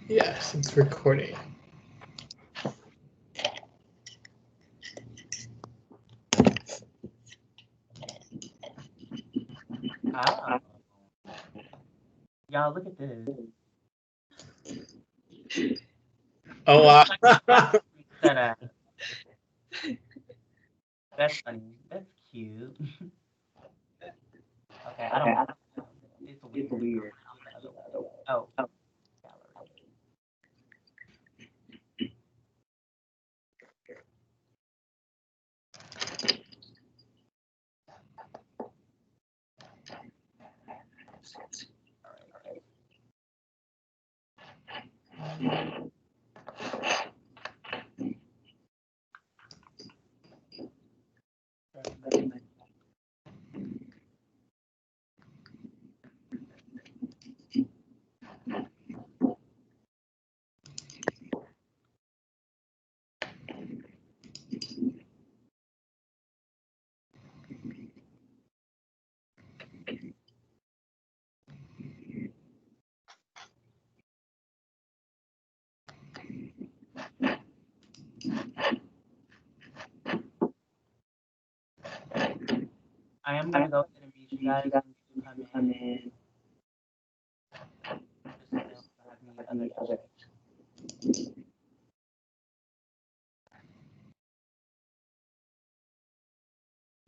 Yes, it's recording. Oh, y'all, look at this. Oh It's wow. like a live stream setup. That's funny. That's cute. Okay, I don't want to. It's weird. I'm gonna do it the other way. Oh, gallery. All right. I am gonna go ahead and mute you guys when you come in, just so they don't have any other issues.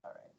All right.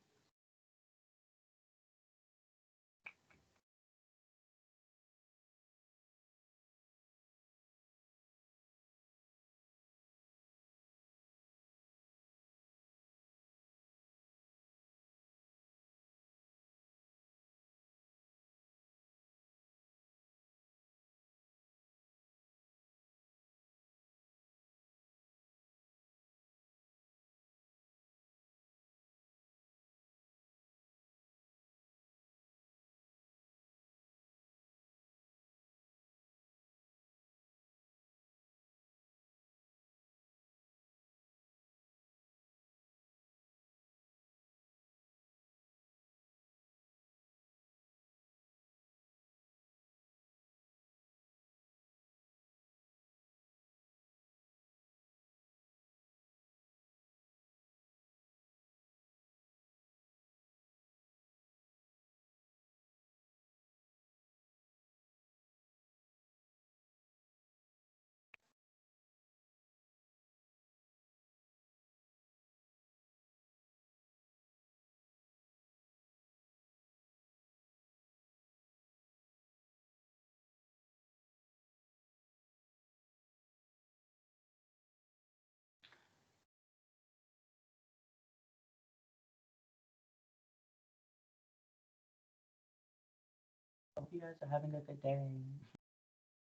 Hope you guys are having a good day.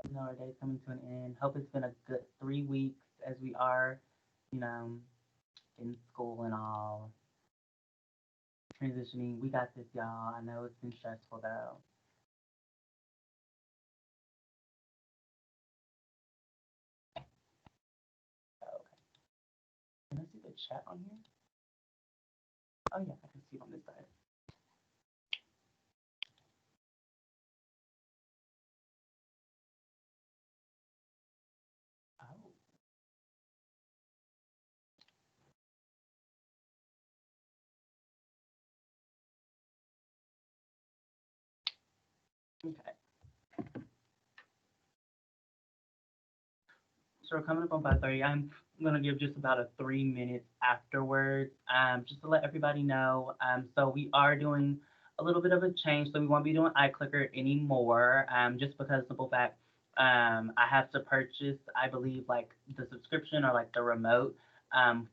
You know, our day's coming to an end. Hope it's been a good 3 weeks as we are, you know, in school and all, transitioning. We got this, y'all. I know it's been stressful though. Okay. Can I see the chat on here? Oh yeah, I can see it on this side. Oh, okay. So we're coming up on 5:30. I'm gonna give just about a 3 minutes afterwards, just to let everybody know. So we are doing a little bit of a change. So we won't be doing iClicker anymore. Just because simple fact, I have to purchase, I believe, like the subscription or like the remote,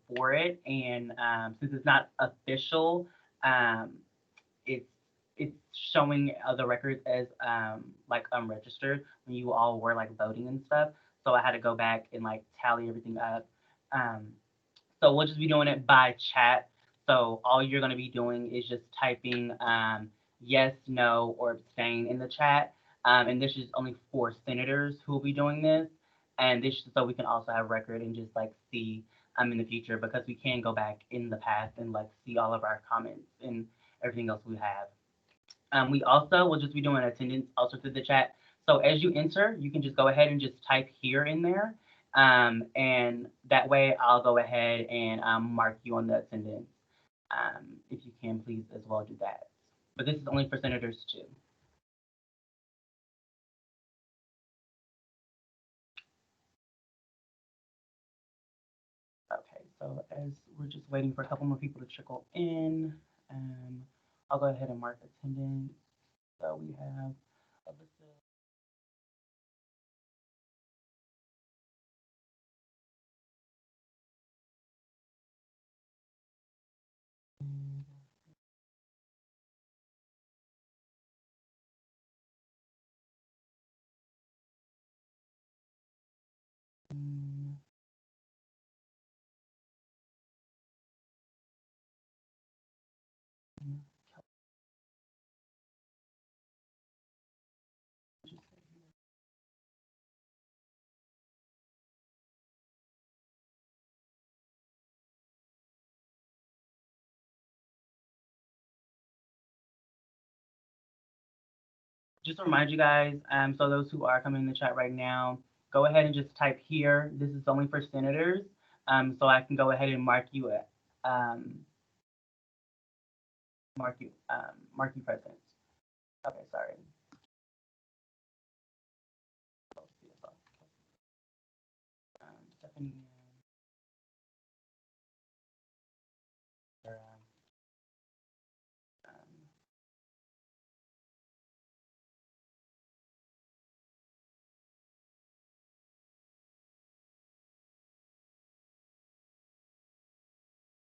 for it, and since it's not official, um, it's it's showing other records as like unregistered when you all were like voting and stuff. So I had to go back and like tally everything up. Um, so we'll just be doing it by chat. So all you're gonna be doing is just typing yes, no, or abstain in the chat. And this is only for senators who will be doing this. And this so we can also have record and just like see in the future because we can go back in the past and like see all of our comments and everything else we have. We also will just be doing attendance also through the chat. So as you enter, you can just go ahead and just type here in there. And that way I'll go ahead and mark you on the attendance. If you can, please as well do that. But this is only for senators too. Okay, so as we're just waiting for a couple more people to trickle in, I'll go ahead and mark attendance. So we have Alyssa. Just to remind you guys, so those who are coming in the chat right now, go ahead and just type here. This is only for senators, so I can go ahead and mark you mark you present. Okay, sorry. Stephanie. Um,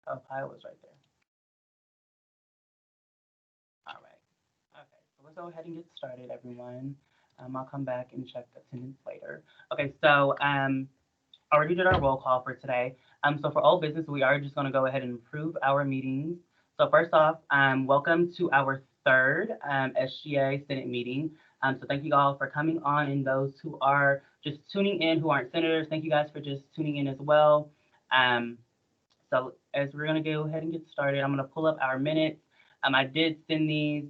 oh, Kyle was right there. All right. Okay, so let's go ahead and get started, everyone. I'll come back and check attendance later. Okay, so already did our roll call for today. So for old business, we are just going to go ahead and approve our meetings. So first off, welcome to our third SGA Senate meeting. So thank you all for coming on, and those who are just tuning in who aren't senators, thank you guys for just tuning in as well. So as we're going to go ahead and get started, I'm going to pull up our minutes. I did send these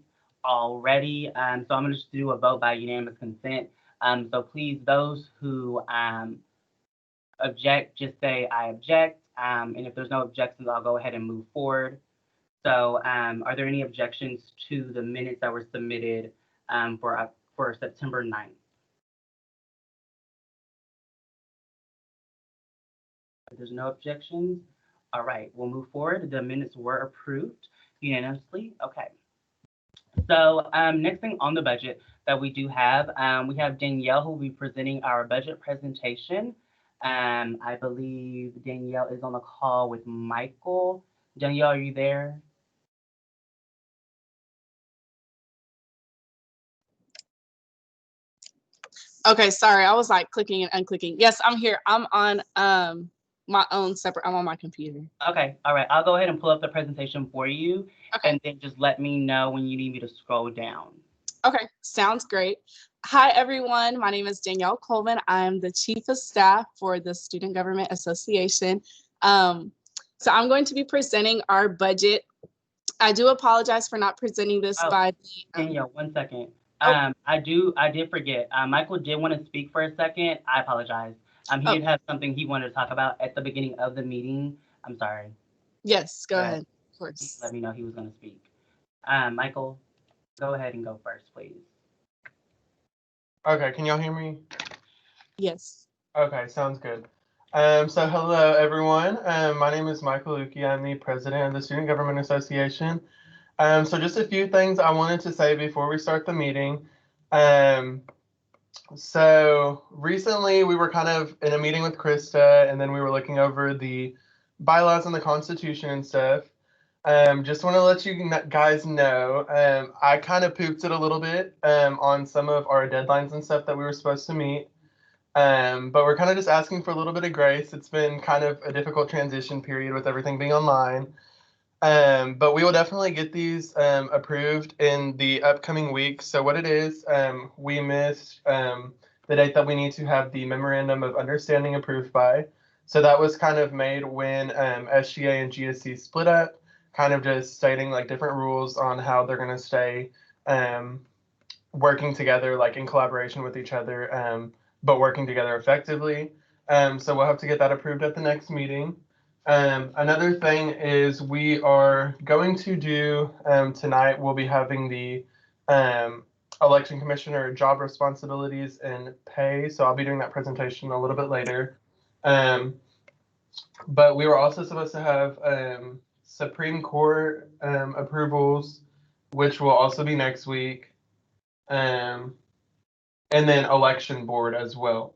already, so I'm going to just do a vote by unanimous consent. So please, those who object, just say I object. And if there's no objections, I'll go ahead and move forward. So are there any objections to the minutes that were submitted for September 9th? If there's no objections, all right, we'll move forward. The minutes were approved unanimously. Okay. So next thing on the budget that we do have, we have Danielle who will be presenting our budget presentation. I believe Danielle is on the call with Michael. Danielle, are you there? Okay, sorry, I was like clicking and unclicking. Yes, I'm here. I'm on my own separate. I'm on my computer. Okay, all right. I'll go ahead and pull up the presentation for you, Okay. and then just let me know when you need me to scroll down. Okay, sounds great. Hi, everyone. My name is Danielle Coleman. I'm the Chief of Staff for the Student Government Association. So I'm going to be presenting our budget. I do apologize for not presenting this by the Danielle, 1 second. I did forget. Michael did want to speak for a second. I apologize. He did have something he wanted to talk about at the beginning of the meeting. I'm sorry. Yes, go ahead. Of course. Let me know he was going to speak. Michael, go ahead and go first, please. Okay, can y'all hear me? Yes. Okay, sounds good. So hello everyone. My name is Michael Lukey. I'm the president of the Student Government Association. So just a few things I wanted to say before we start the meeting. So recently we were kind of in a meeting with Krista, and then we were looking over the bylaws and the Constitution and stuff. Just want to let you guys know, I kind of pooped it a little bit on some of our deadlines and stuff that we were supposed to meet. But we're kind of just asking for a little bit of grace. It's been kind of a difficult transition period with everything being online. But we will definitely get these approved in the upcoming weeks. So what it is, we missed the date that we need to have the memorandum of understanding approved by. So that was kind of made when SGA and GSC split up, kind of just stating like different rules on how they're going to stay working together, like in collaboration with each other, but working together effectively. So we'll have to get that approved at the next meeting. Another thing is we are going to do tonight, we'll be having the election commissioner job responsibilities and pay. So I'll be doing that presentation a little bit later. But we were also supposed to have Supreme Court approvals, which will also be next week. And then election board as well.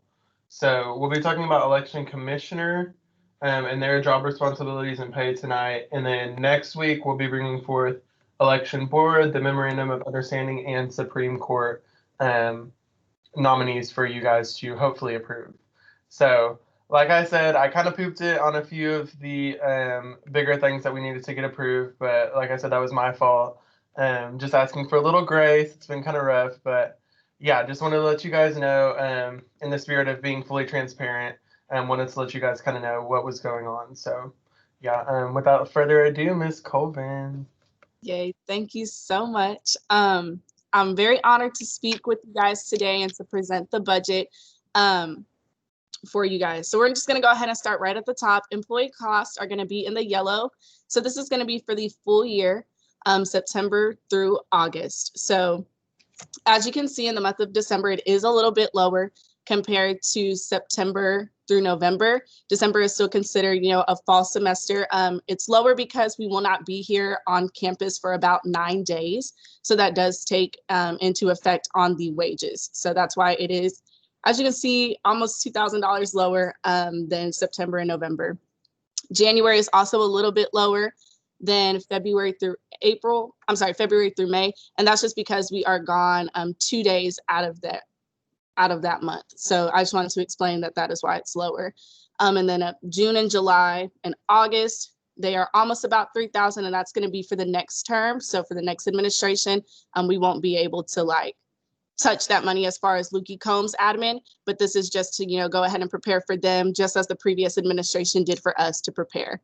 So we'll be talking about election commissioner and their job responsibilities and pay tonight. And then next week, we'll be bringing forth election board, the memorandum of understanding, and Supreme Court nominees for you guys to hopefully approve. So like I said, I kind of pooped it on a few of the bigger things that we needed to get approved. But like I said, that was my fault. Just asking for a little grace. It's been kind of rough, but yeah, just wanted to let you guys know in the spirit of being fully transparent and wanted to let you guys kind of know what was going on. So yeah, without further ado, Ms. Colvin. Yay, thank you so much. I'm very honored to speak with you guys today and to present the budget for you guys. So we're just gonna go ahead and start right at the top. Employee costs are gonna be in the yellow. So this is gonna be for the full year, September through August. So as you can see in the month of December, it is a little bit lower compared to September through November. December is still considered, a fall semester. It's lower because we will not be here on campus for about 9 days. So that does take into effect on the wages. So that's why it is, as you can see, almost $2,000 lower than September and November. January is also a little bit lower than February through May. And that's just because we are gone 2 days out of that month. So I just wanted to explain that is why it's lower. And then June and July and August, they are almost about 3,000, and that's going to be for the next term. So for the next administration, we won't be able to touch that money as far as Lukey Combs admin, but this is just to, go ahead and prepare for them, just as the previous administration did for us to prepare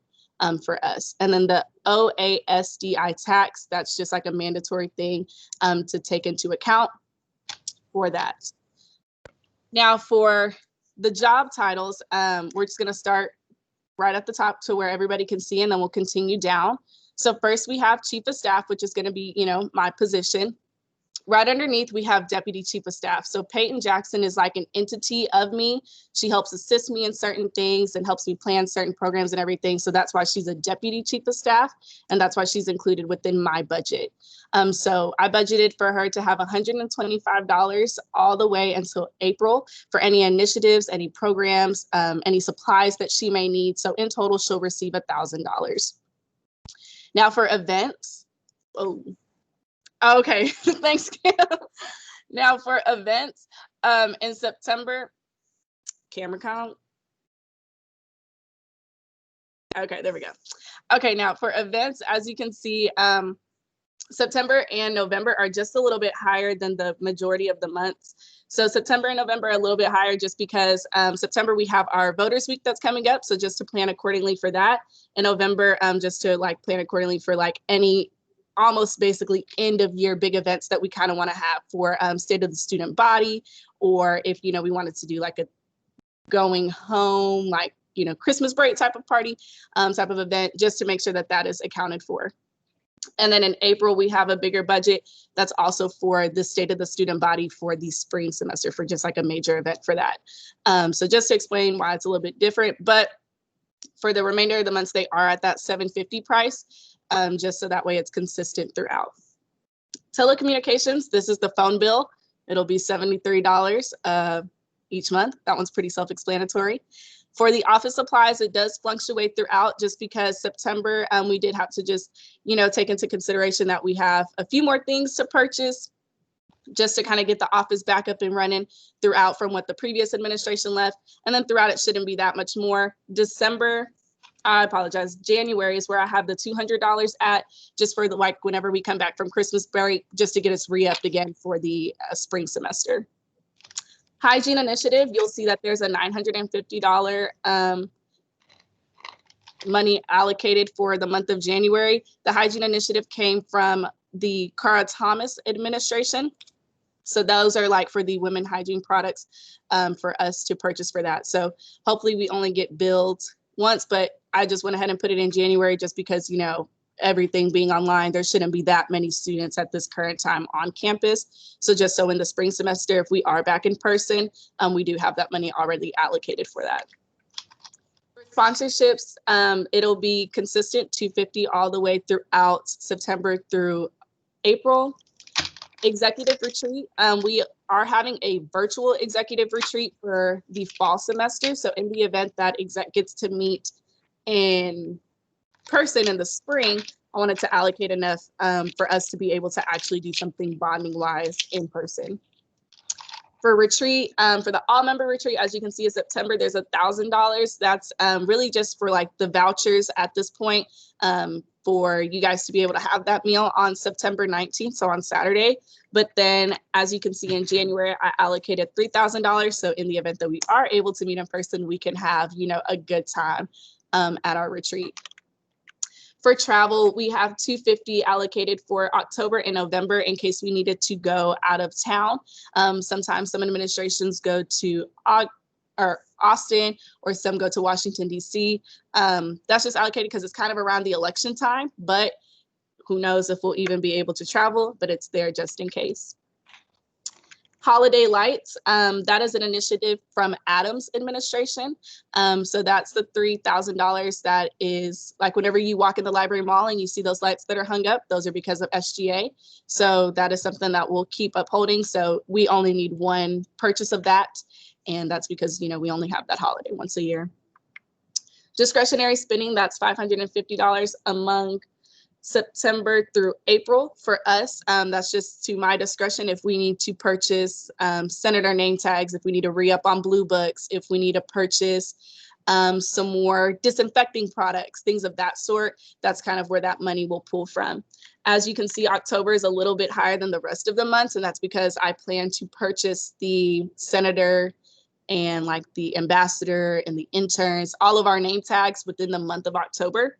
for us. And then the OASDI tax, that's just like a mandatory thing to take into account for that. Now for the job titles, we're just gonna start right at the top to where everybody can see, and then we'll continue down. So first we have Chief of Staff, which is gonna be, my position. Right underneath, we have Deputy Chief of Staff. So Peyton Jackson is like an entity of me. She helps assist me in certain things and helps me plan certain programs and everything. So that's why she's a Deputy Chief of Staff, and that's why she's included within my budget. So I budgeted for her to have $125 all the way until April for any initiatives, any programs, any supplies that she may need. So in total, she'll receive $1,000. Now for events, okay, thanks, Kim. Now for events, in September, camera count. Okay, there we go. Okay, now for events, as you can see, September and November are just a little bit higher than the majority of the months. So September and November are a little bit higher just because September we have our Voters Week that's coming up. So just to plan accordingly for that. In November, just to plan accordingly for any almost basically end of year big events that we kind of want to have for State of the Student Body, or if, we wanted to do a going home, Christmas break type of party, type of event, just to make sure that is accounted for. And then in April, we have a bigger budget that's also for the State of the Student Body for the spring semester, for just a major event for that. So just to explain why it's a little bit different, but for the remainder of the months, they are at that $750 price, just so that way it's consistent throughout. Telecommunications, this is the phone bill. It'll be $73 each month. That one's pretty self-explanatory. For the office supplies, it does fluctuate throughout just because September, we did have to just, take into consideration that we have a few more things to purchase just to kind of get the office back up and running throughout from what the previous administration left. And then throughout, it shouldn't be that much more. January is where I have the $200 at, just for whenever we come back from Christmas break, just to get us re-upped again for the spring semester. Hygiene initiative, you'll see that there's a $950 money allocated for the month of January. The hygiene initiative came from the Cara Thomas administration. So those are like for the women hygiene products for us to purchase for that. So hopefully we only get billed once, but I just went ahead and put it in January just because, you know, everything being online, there shouldn't be that many students at this current time on campus. So just so in the spring semester, if we are back in person, we do have that money already allocated for that. For sponsorships, it'll be consistent $250 all the way throughout September through April. Executive retreat, we are having a virtual executive retreat for the fall semester. So in the event that exec gets to meet in person in the spring, I wanted to allocate enough for us to be able to actually do something bonding wise in person. For retreat, for the all member retreat, as you can see in September, there's $1,000. That's really just for like the vouchers at this point for you guys to be able to have that meal on September 19th, so on Saturday. But then as you can see in January, I allocated $3,000. So in the event that we are able to meet in person, we can have, you know, a good time at our retreat. For travel, we have $250 allocated for October and November in case we needed to go out of town. Sometimes some administrations go to Austin or some go to Washington, D.C. That's just allocated because it's kind of around the election time, but who knows if we'll even be able to travel, but it's there just in case. Holiday Lights, that is an initiative from Adams administration. So that's the $3,000 that is like whenever you walk in the library mall and you see those lights that are hung up, those are because of SGA. So that is something that we'll keep upholding. So we only need one purchase of that. And that's because, you know, we only have that holiday once a year. Discretionary spending, that's $550 among September through April for us. That's just to my discretion if we need to purchase senator name tags, if we need to re-up on blue books, if we need to purchase some more disinfecting products, things of that sort. That's kind of where that money will pull from. As you can see, October is a little bit higher than the rest of the months, and that's because I plan to purchase the senator and like the ambassador and the interns, all of our name tags within the month of October.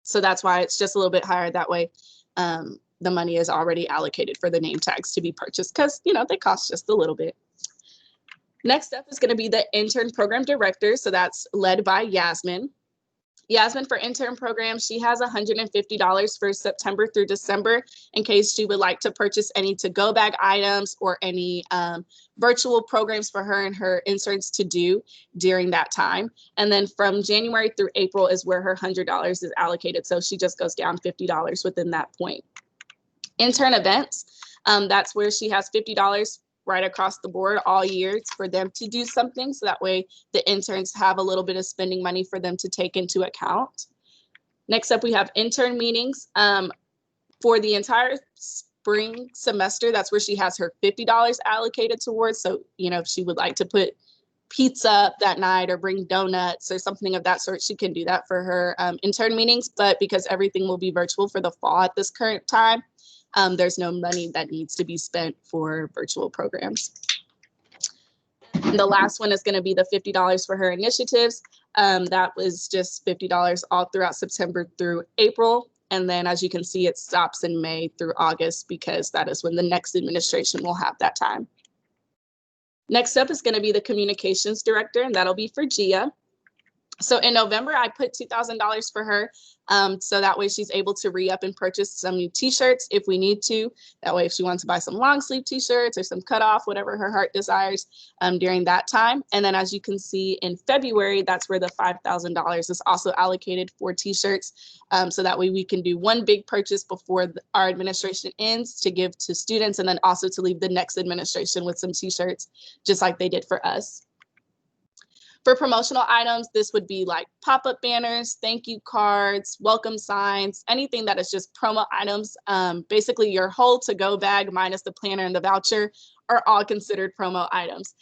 So that's why it's just a little bit higher that way. The money is already allocated for the name tags to be purchased because, you know, they cost just a little bit. Next up is going to be the intern program director. So that's led by Yasmin. Yasmin for intern program, she has $150 for September through December in case she would like to purchase any to-go bag items or any virtual programs for her and her interns to do during that time. And then from January through April is where her $100 is allocated. So she just goes down $50 within that point. Intern events, that's where she has $50 right across the board all year for them to do something. So that way the interns have a little bit of spending money for them to take into account. Next up, we have intern meetings for the entire spring semester. That's where she has her $50 allocated towards. So, you know, if she would like to put pizza up that night or bring donuts or something of that sort, she can do that for her intern meetings. But because everything will be virtual for the fall at this current time, there's no money that needs to be spent for virtual programs. And the last one is going to be the $50 for her initiatives. That was just $50 all throughout September through April. And then as you can see, it stops in May through August because that is when the next administration will have that time. Next up is going to be the communications director, and that'll be for Gia. So in November, I put $2,000 for her. So that way she's able to re-up and purchase some new t-shirts if we need to. That way if she wants to buy some long sleeve t-shirts or some cutoff, whatever her heart desires during that time. And then as you can see in February, that's where the $5,000 is also allocated for t-shirts. So that way we can do one big purchase before our administration ends to give to students and then also to leave the next administration with some t-shirts, just like they did for us. For promotional items, this would be like pop-up banners, thank you cards, welcome signs, anything that is just promo items. Basically, your whole to-go bag minus the planner and the voucher are all considered promo items.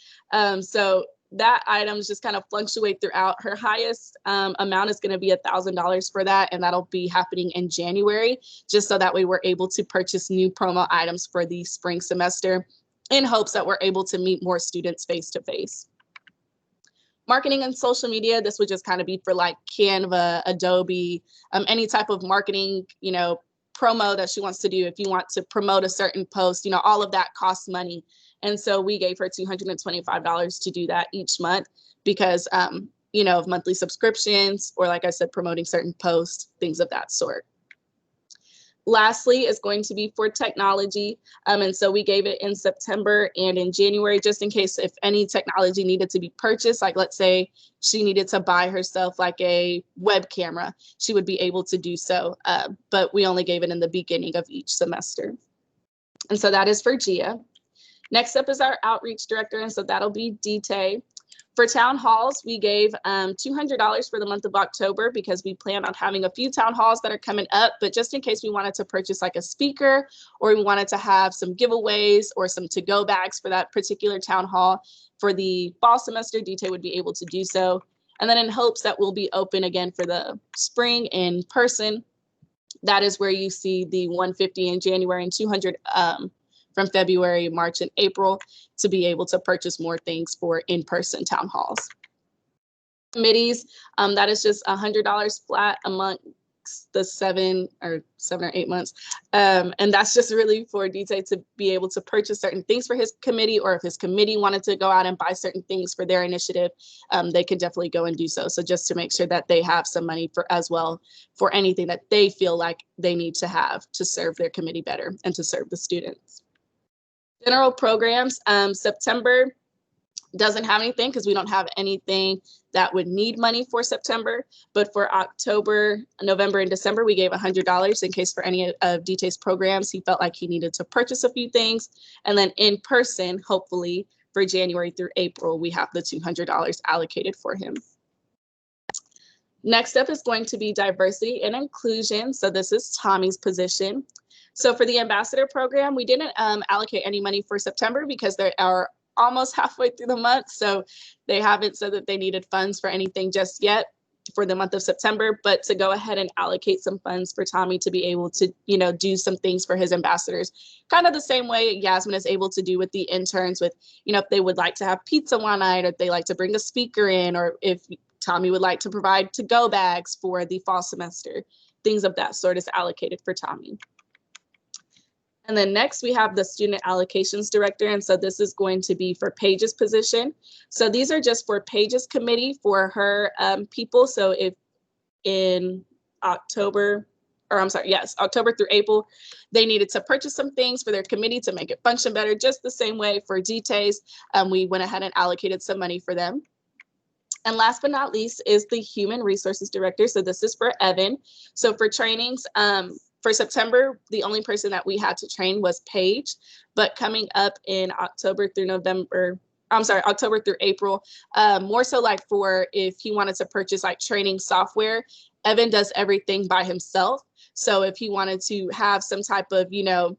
So that items just kind of fluctuate throughout. Her highest amount is going to be $1,000 for that, and that'll be happening in January, just so that way we're able to purchase new promo items for the spring semester in hopes that we're able to meet more students face-to-face. Marketing and social media, this would just kind of be for like Canva, Adobe, any type of marketing, you know, promo that she wants to do. If you want to promote a certain post, you know, all of that costs money. And so we gave her $225 to do that each month because, you know, of monthly subscriptions, or like I said, promoting certain posts, things of that sort. Lastly is going to be for technology. And so we gave it in September and in January, just in case if any technology needed to be purchased, like let's say she needed to buy herself like a web camera, she would be able to do so. But we only gave it in the beginning of each semester. And so that is for GIA. Next up is our outreach director, and so that'll be DT. For town halls, we gave $200 for the month of October because we plan on having a few town halls that are coming up, but just in case we wanted to purchase like a speaker, or we wanted to have some giveaways or some to-go bags for that particular town hall for the fall semester, DT would be able to do so. And then in hopes that we'll be open again for the spring in person, that is where you see the $150 in January and $200 from February, March, and April to be able to purchase more things for in-person town halls. Committees, that is just $100 flat amongst the 7 or 8 months. And that's just really for DT to be able to purchase certain things for his committee, or if his committee wanted to go out and buy certain things for their initiative, they could definitely go and do so. So just to make sure that they have some money for as well for anything that they feel like they need to have to serve their committee better and to serve the students. General programs, September doesn't have anything because we don't have anything that would need money for September. But for October, November, and December, we gave $100 in case for any of DT's programs he felt like he needed to purchase a few things. And then in person, hopefully for January through April, we have the $200 allocated for him. Next up is going to be diversity and inclusion. So this is Tommy's position. So for the ambassador program, we didn't allocate any money for September because they are almost halfway through the month. So they haven't said that they needed funds for anything just yet for the month of September, but to go ahead and allocate some funds for Tommy to be able to, you know, do some things for his ambassadors, kind of the same way Yasmin is able to do with the interns with, you know, if they would like to have pizza one night, or if they like to bring a speaker in, or if Tommy would like to provide to-go bags for the fall semester, things of that sort is allocated for Tommy. And then next we have the student allocations director. And so this is going to be for Paige's position. So these are just for Paige's committee for her people. So if in October, or I'm sorry, yes, October through April, they needed to purchase some things for their committee to make it function better, just the same way for DT's, we went ahead and allocated some money for them. And last but not least is the human resources director. So this is for Evan. So for trainings, for September, the only person that we had to train was Paige, but coming up in October through April, more so like for if he wanted to purchase like training software, Evan does everything by himself. So if he wanted to have some type of, you know,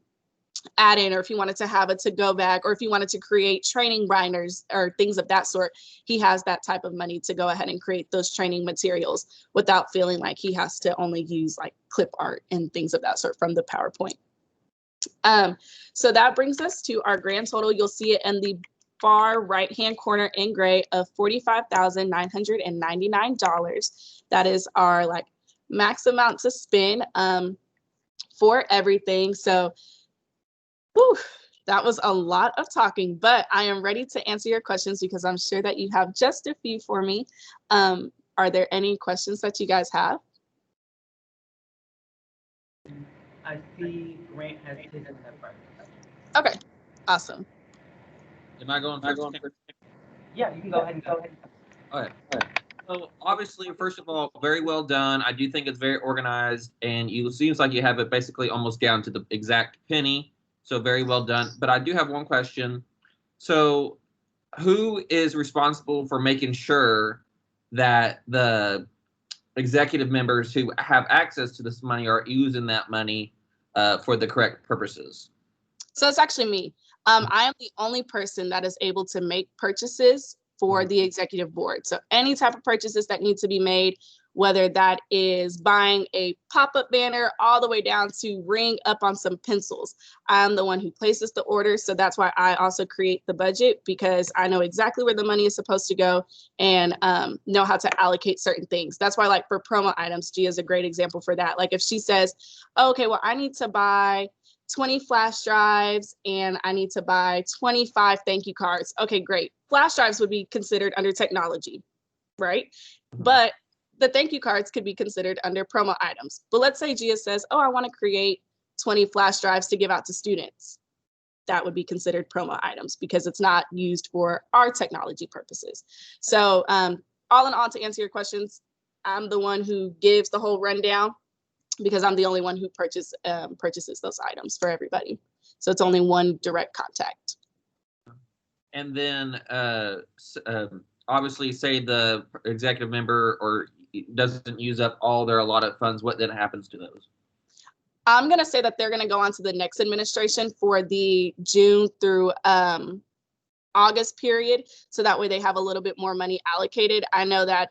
add-in, or if he wanted to have a to-go bag, or if he wanted to create training binders or things of that sort, he has that type of money to go ahead and create those training materials without feeling like he has to only use like clip art and things of that sort from the PowerPoint. So that brings us to our grand total. You'll see it in the far right-hand corner in gray of $45,999. That is our like max amount to spend for everything. So whew, that was a lot of talking, but I am ready to answer your questions because I'm sure that you have just a few for me. Are there any questions that you guys have? I see Grant has his in that first. Okay, awesome. Am I going first? Yeah, you can go ahead and go. Okay. So obviously, first of all, very well done. I do think it's very organized, and it seems like you have it basically almost down to the exact penny. So very well done. But I do have one question. So who is responsible for making sure that the executive members who have access to this money are using that money for the correct purposes? So it's actually me. I am the only person that is able to make purchases for the executive board. So any type of purchases that need to be made, whether that is buying a pop-up banner all the way down to ring up on some pencils. I'm the one who places the order, so that's why I also create the budget, because I know exactly where the money is supposed to go and know how to allocate certain things. That's why, like, for promo items, Gia is a great example for that. Like if she says, oh, okay, well, I need to buy 20 flash drives and I need to buy 25 thank you cards. Okay, great. Flash drives would be considered under technology, right? But the thank you cards could be considered under promo items. But let's say Gia says, oh, I want to create 20 flash drives to give out to students. That would be considered promo items because it's not used for our technology purposes. So all in all, to answer your questions, I'm the one who gives the whole rundown, because I'm the only one who purchases those items for everybody. So it's only one direct contact. And then obviously say the executive member or doesn't use up all their allotted funds, what then happens to those? I'm going to say that they're going to go on to the next administration for the June through August period, so that way they have a little bit more money allocated. I know that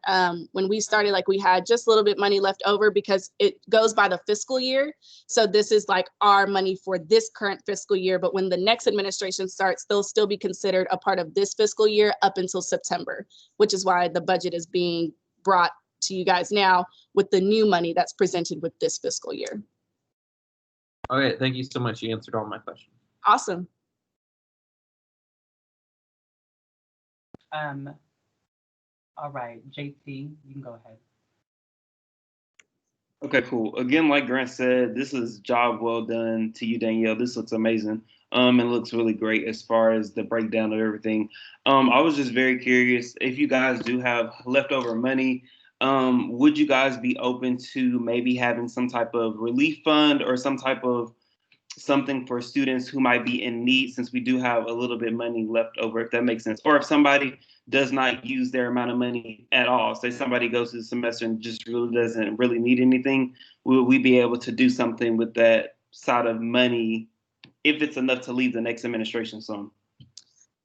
when we started, like, we had just a little bit money left over because it goes by the fiscal year. So this is like our money for this current fiscal year, but when the next administration starts, they'll still be considered a part of this fiscal year up until September, which is why the budget is being brought to you guys now with the new money that's presented with this fiscal year. Okay, thank you so much. You answered all my questions. Awesome. All right, JT, you can go ahead. Okay, cool. Again, like Grant said, this is job well done to you, Danielle. This looks amazing. It looks really great as far as the breakdown of everything. I was just very curious if you guys do have leftover money. Would you guys be open to maybe having some type of relief fund or some type of something for students who might be in need, since we do have a little bit of money left over, if that makes sense? Or if somebody does not use their amount of money at all, say somebody goes through the semester and just really doesn't really need anything, will we be able to do something with that side of money if it's enough to leave the next administration soon?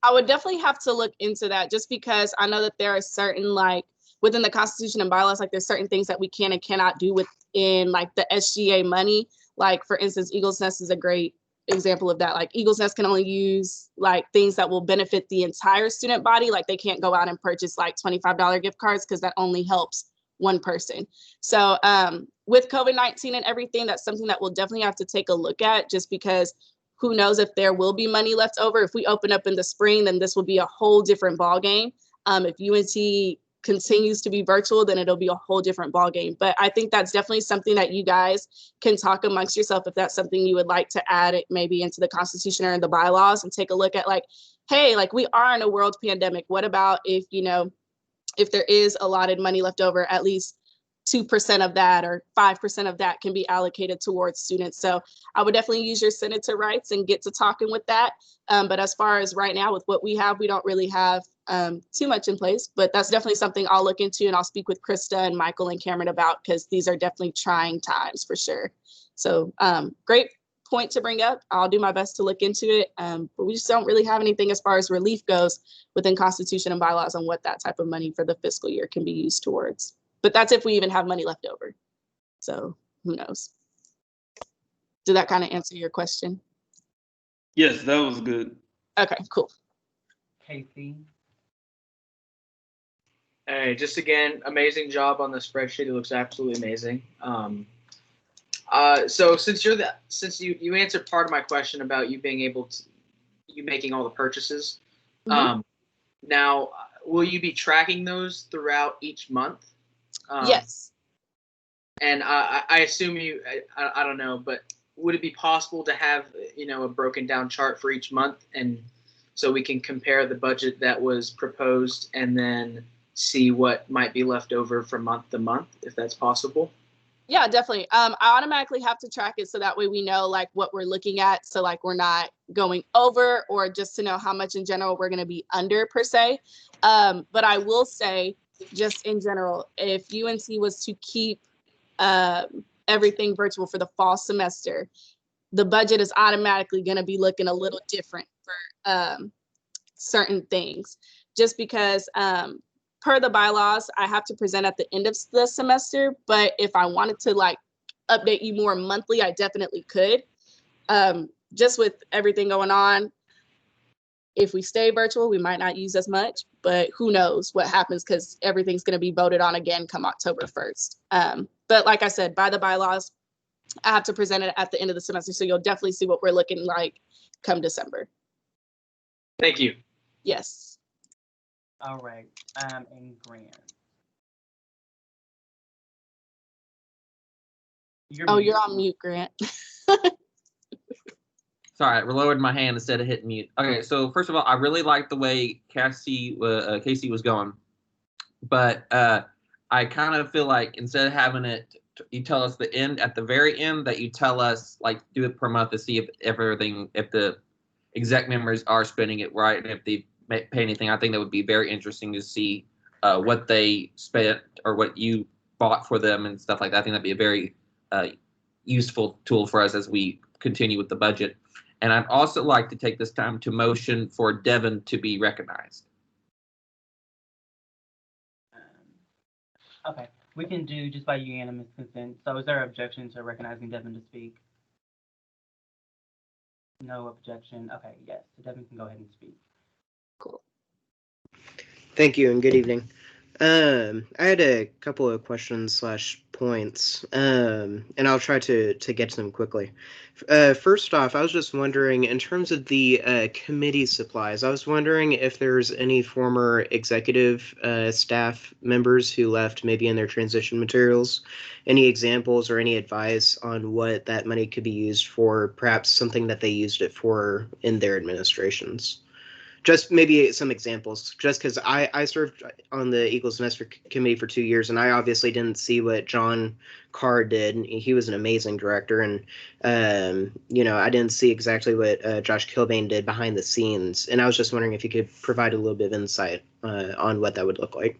I would definitely have to look into that, just because I know that there are certain, like, within the Constitution and bylaws, like there's certain things that we can and cannot do within like the SGA money. Like, for instance, Eagles Nest is a great example of that. Like, Eagles Nest can only use like things that will benefit the entire student body. Like, they can't go out and purchase like $25 gift cards because that only helps one person. So with COVID-19 and everything, that's something that we'll definitely have to take a look at, just because who knows if there will be money left over. If we open up in the spring, then this will be a whole different ball game. If UNT continues to be virtual, then it'll be a whole different ball game. But I think that's definitely something that you guys can talk amongst yourself, if that's something you would like to add it maybe into the Constitution or in the bylaws, and take a look at, like, hey, like, we are in a world pandemic. What about if, you know, if there is allotted money left over, at least 2% of that or 5% of that can be allocated towards students. So I would definitely use your senator rights and get to talking with that. But as far as right now with what we have, we don't really have too much in place, but that's definitely something I'll look into, and I'll speak with Krista and Michael and Cameron about, because these are definitely trying times for sure. So great point to bring up. I'll do my best to look into it, but we just don't really have anything as far as relief goes within Constitution and bylaws on what that type of money for the fiscal year can be used towards. But that's if we even have money left over. So who knows? Did that kind of answer your question? Yes, that was good. Okay, cool. Casey. Hey, just again, amazing job on the spreadsheet. It looks absolutely amazing. So since you answered part of my question about you being able to, you making all the purchases, now will you be tracking those throughout each month? Yes. And I assume I don't know, but would it be possible to have, you know, a broken down chart for each month, and so we can compare the budget that was proposed and then see what might be left over from month to month, if that's possible? Yeah, definitely. I automatically have to track it so that way we know like what we're looking at. So like we're not going over, or just to know how much in general we're going to be under per se. But I will say, just in general, if UNC was to keep everything virtual for the fall semester, the budget is automatically going to be looking a little different for certain things, just because per the bylaws, I have to present at the end of the semester, but if I wanted to like update you more monthly, I definitely could. Just with everything going on, if we stay virtual, we might not use as much, but who knows what happens because everything's going to be voted on again come October 1st. But like I said, by the bylaws, I have to present it at the end of the semester. So you'll definitely see what we're looking like come December. Thank you. Yes. All right. And Grant. You're on mute, Grant. Sorry, I lowered my hand instead of hitting mute. Okay, so first of all, I really like the way Casey was going, but I kind of feel like instead of having it, you tell us the end at the very end, that you tell us like do it per month to see if the exec members are spending it right and if they pay anything. I think that would be very interesting to see what they spent or what you bought for them and stuff like that. I think that'd be a very useful tool for us as we continue with the budget. And I'd also like to take this time to motion for Devin to be recognized. Okay, we can do just by unanimous consent. So is there an objection to recognizing Devin to speak? No objection. Okay, yes, so Devin can go ahead and speak. Cool. Thank you and good evening. I had a couple of questions / points, and I'll try to get to them quickly. First off, I was just wondering, in terms of the committee supplies, I was wondering if there's any former executive staff members who left maybe in their transition materials, any examples or any advice on what that money could be used for, perhaps something that they used it for in their administrations. Just maybe some examples, just because I served on the Eagles Semester Committee for 2 years, and I obviously didn't see what John Carr did. He was an amazing director, and, I didn't see exactly what Josh Kilbane did behind the scenes. And I was just wondering if you could provide a little bit of insight on what that would look like.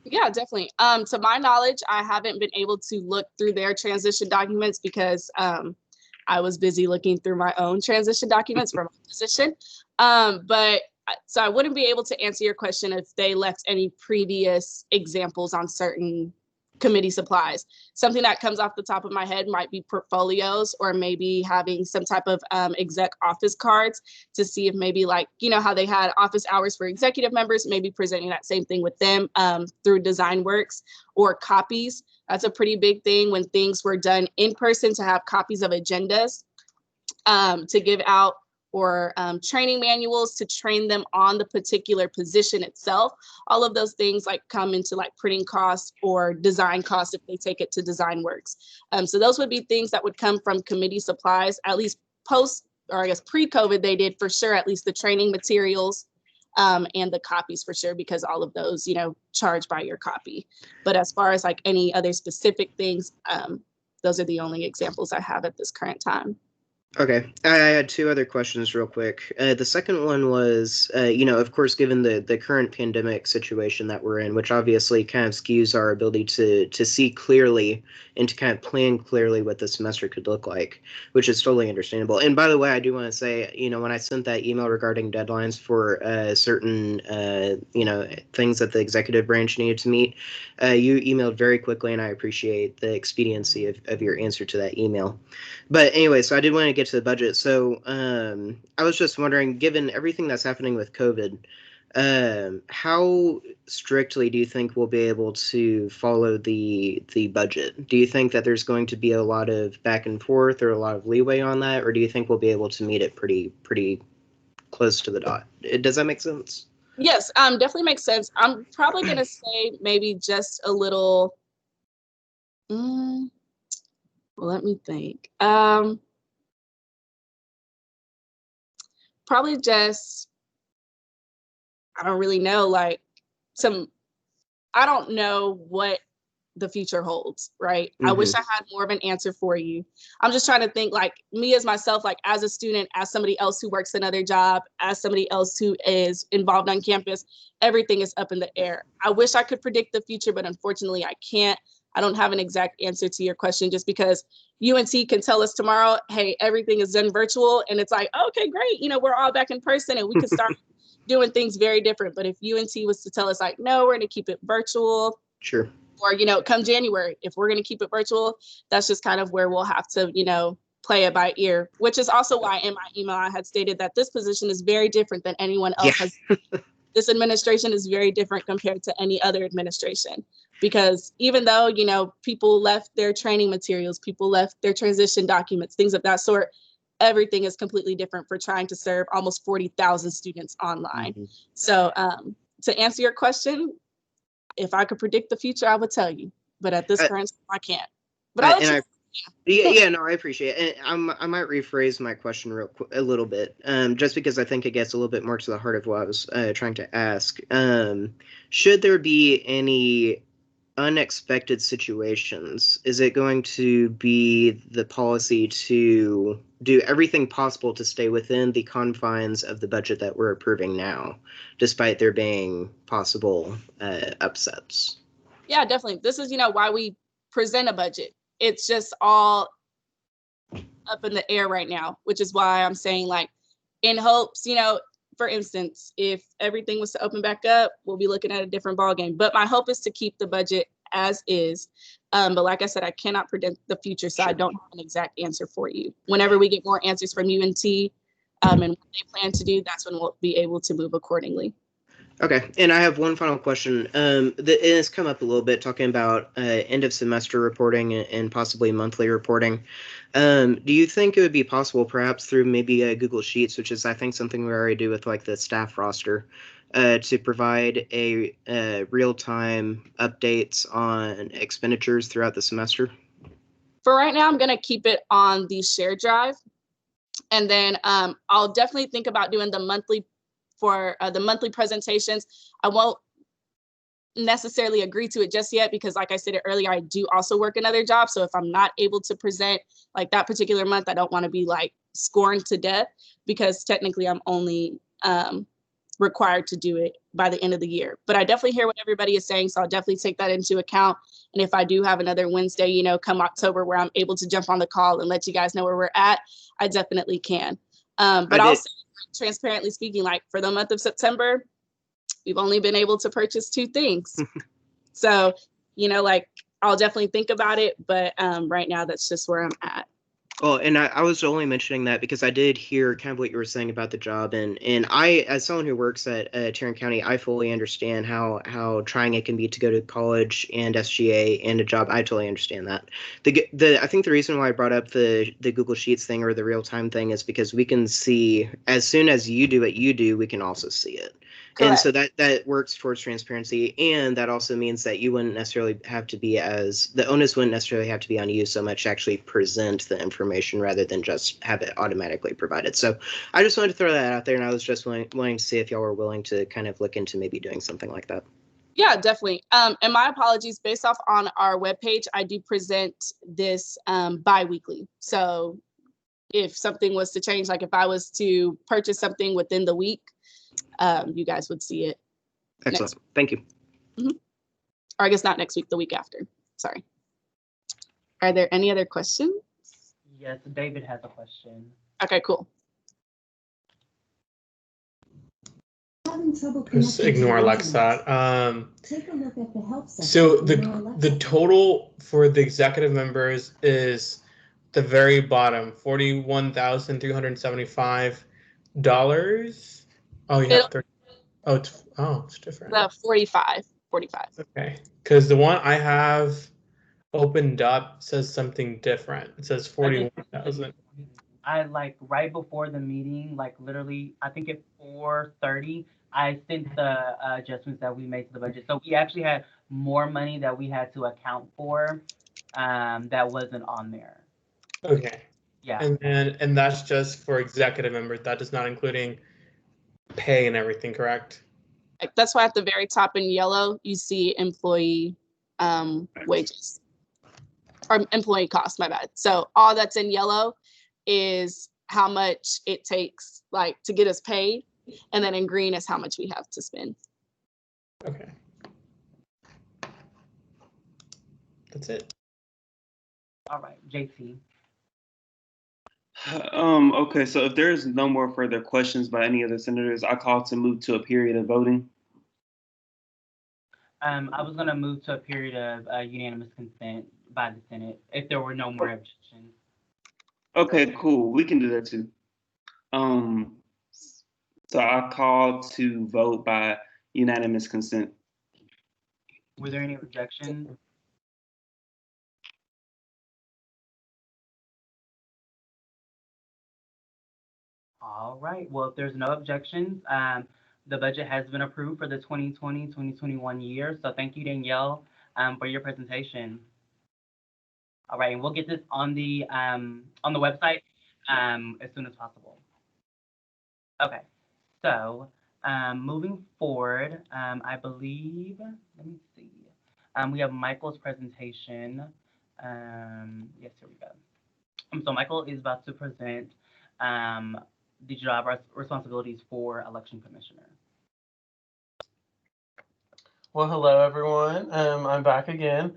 Yeah, definitely. To my knowledge, I haven't been able to look through their transition documents because I was busy looking through my own transition documents for my position. So I wouldn't be able to answer your question if they left any previous examples on certain committee supplies. Something that comes off the top of my head might be portfolios, or maybe having some type of exec office cards to see if maybe, like, how they had office hours for executive members, maybe presenting that same thing with them through Design Works, or copies. That's a pretty big thing when things were done in person, to have copies of agendas to give out, or training manuals to train them on the particular position itself. All of those things like come into like printing costs or design costs if they take it to Design Works. So those would be things that would come from committee supplies, at least pre-COVID they did for sure, at least the training materials and the copies for sure, because all of those, charge by your copy. But as far as like any other specific things, those are the only examples I have at this current time. Okay, I had two other questions real quick. The second one was, of course, given the current pandemic situation that we're in, which obviously kind of skews our ability to see clearly and to kind of plan clearly what the semester could look like, which is totally understandable. And by the way, I do want to say, when I sent that email regarding deadlines for certain, things that the executive branch needed to meet, you emailed very quickly, and I appreciate the expediency of your answer to that email. But anyway, so I did want to get to the budget. So I was just wondering, given everything that's happening with COVID, how strictly do you think we'll be able to follow the budget? Do you think that there's going to be a lot of back and forth or a lot of leeway on that, or do you think we'll be able to meet it pretty close to the dot? Does that make sense? Yes, definitely makes sense. I'm probably going to say maybe just a little. Well, let me think. Probably just, I don't really know, like I don't know what the future holds, right? I wish I had more of an answer for you. I'm just trying to think, like, me as myself, like as a student, as somebody else who works another job, as somebody else who is involved on campus, everything is up in the air. I wish I could predict the future, but unfortunately I can't. I don't have an exact answer to your question, just because UNT can tell us tomorrow, hey, everything is done virtual. And it's like, okay, great. We're all back in person and we can start doing things very different. But if UNT was to tell us like, no, we're going to keep it virtual. Sure. Or, come January, if we're going to keep it virtual, that's just kind of where we'll have to, play it by ear, which is also why in my email I had stated that this position is very different than anyone else has. This administration is very different compared to any other administration, because even though, people left their training materials, people left their transition documents, things of that sort, everything is completely different for trying to serve almost 40,000 students online. Mm-hmm. So to answer your question, if I could predict the future, I would tell you, but at this current time, I can't. But I appreciate it. And I might rephrase my question a little bit, just because I think it gets a little bit more to the heart of what I was trying to ask. Should there be any unexpected situations, is it going to be the policy to do everything possible to stay within the confines of the budget that we're approving now, despite there being possible upsets? Yeah, definitely. This is, why we present a budget. It's just all up in the air right now, which is why I'm saying, like, in hopes, for instance, if everything was to open back up, we'll be looking at a different ballgame. But my hope is to keep the budget as is. But like I said, I cannot predict the future, so I don't have an exact answer for you. Whenever we get more answers from UNT and what they plan to do, that's when we'll be able to move accordingly. Okay, and I have one final question. It has come up a little bit, talking about end of semester reporting and possibly monthly reporting. Do you think it would be possible, perhaps through maybe Google Sheets, which is I think something we already do with like the staff roster, to provide a real-time updates on expenditures throughout the semester? For right now, I'm going to keep it on the shared drive, and then I'll definitely think about doing the monthly. For the monthly presentations, I won't necessarily agree to it just yet, because like I said earlier, I do also work another job. So if I'm not able to present like that particular month, I don't want to be like scorned to death, because technically I'm only required to do it by the end of the year. But I definitely hear what everybody is saying, so I'll definitely take that into account. And if I do have another Wednesday, come October, where I'm able to jump on the call and let you guys know where we're at, I definitely can. But also, transparently speaking, like for the month of September, we've only been able to purchase 2 things. So, like, I'll definitely think about it, but right now that's just where I'm at. Well, and I was only mentioning that because I did hear kind of what you were saying about the job, and I, as someone who works at Tarrant County, I fully understand how trying it can be to go to college and SGA and a job. I totally understand that. I think the reason why I brought up the Google Sheets thing or the real time thing is because we can see, as soon as you do what you do, we can also see it. Correct. And so that works towards transparency, and that also means that you wouldn't necessarily have to be the onus wouldn't necessarily have to be on you so much to actually present the information rather than just have it automatically provided. So I just wanted to throw that out there, and I was just wanting to see if y'all were willing to kind of look into maybe doing something like that. Yeah, definitely. And my apologies, based off on our webpage, I do present this bi-weekly. So if something was to change, like if I was to purchase something within the week, you guys would see it. Excellent. Thank you. Mm-hmm. Or I guess not next week, the week after. Sorry. Are there any other questions? Yes, David has a question. Okay, cool. Just ignore Alexa. Take a look at the help section. So the total for the executive members is the very bottom, $41,375. Oh yeah, it's different. The 45. Okay, because the one I have opened up says something different. It says 41,000. I like right before the meeting, like literally, I think at 4:30, I sent the adjustments that we made to the budget. So we actually had more money that we had to account for that wasn't on there. Okay. Yeah. And that's just for executive members. That is not including pay and everything, correct? That's why at the very top in yellow, you see employee wages or employee costs, my bad. So all that's in yellow is how much it takes like to get us paid. And then in green is how much we have to spend. Okay. That's it. All right, JT. Okay, so if there's no more further questions by any of the senators, I call to move to a period of voting. I was gonna move to a period of unanimous consent by the Senate if there were no more objections. Okay, cool. We can do that too. Um, so I call to vote by unanimous consent. Were there any objections? All right. Well, if there's no objections, the budget has been approved for the 2020-2021 year. So thank you, Danielle, for your presentation. All right, and we'll get this on the website as soon as possible. Okay. So moving forward, I believe, let me see. We have Michael's presentation. Yes, here we go. So Michael is about to present the job responsibilities for election commissioner. Well, hello everyone. I'm back again.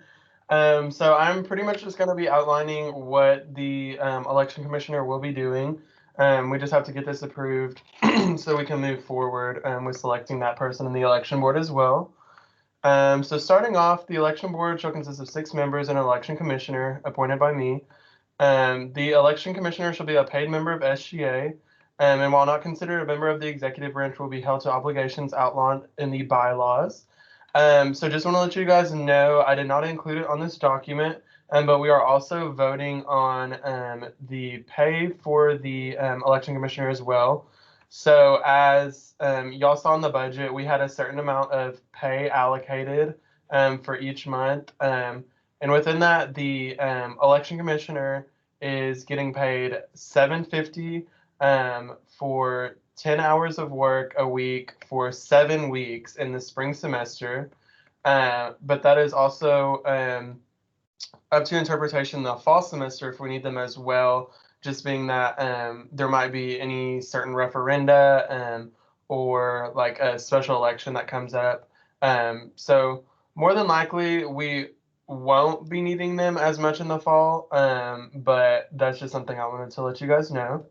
So I'm pretty much just going to be outlining what the election commissioner will be doing. We just have to get this approved so we can move forward with selecting that person in the election board as well. So starting off, the election board shall consist of 6 members and an election commissioner appointed by me. The election commissioner shall be a paid member of SGA, and while not considered a member of the executive branch, will be held to obligations outlined in the bylaws. So just want to let you guys know, I did not include it on this document, but we are also voting on the pay for the election commissioner as well. So as y'all saw in the budget, we had a certain amount of pay allocated for each month. And within that, the election commissioner is getting paid $750 for 10 hours of work a week for 7 weeks in the spring semester. But that is also up to interpretation the fall semester if we need them as well, just being that there might be any certain referenda or like a special election that comes up. So more than likely, we won't be needing them as much in the fall, but that's just something I wanted to let you guys know.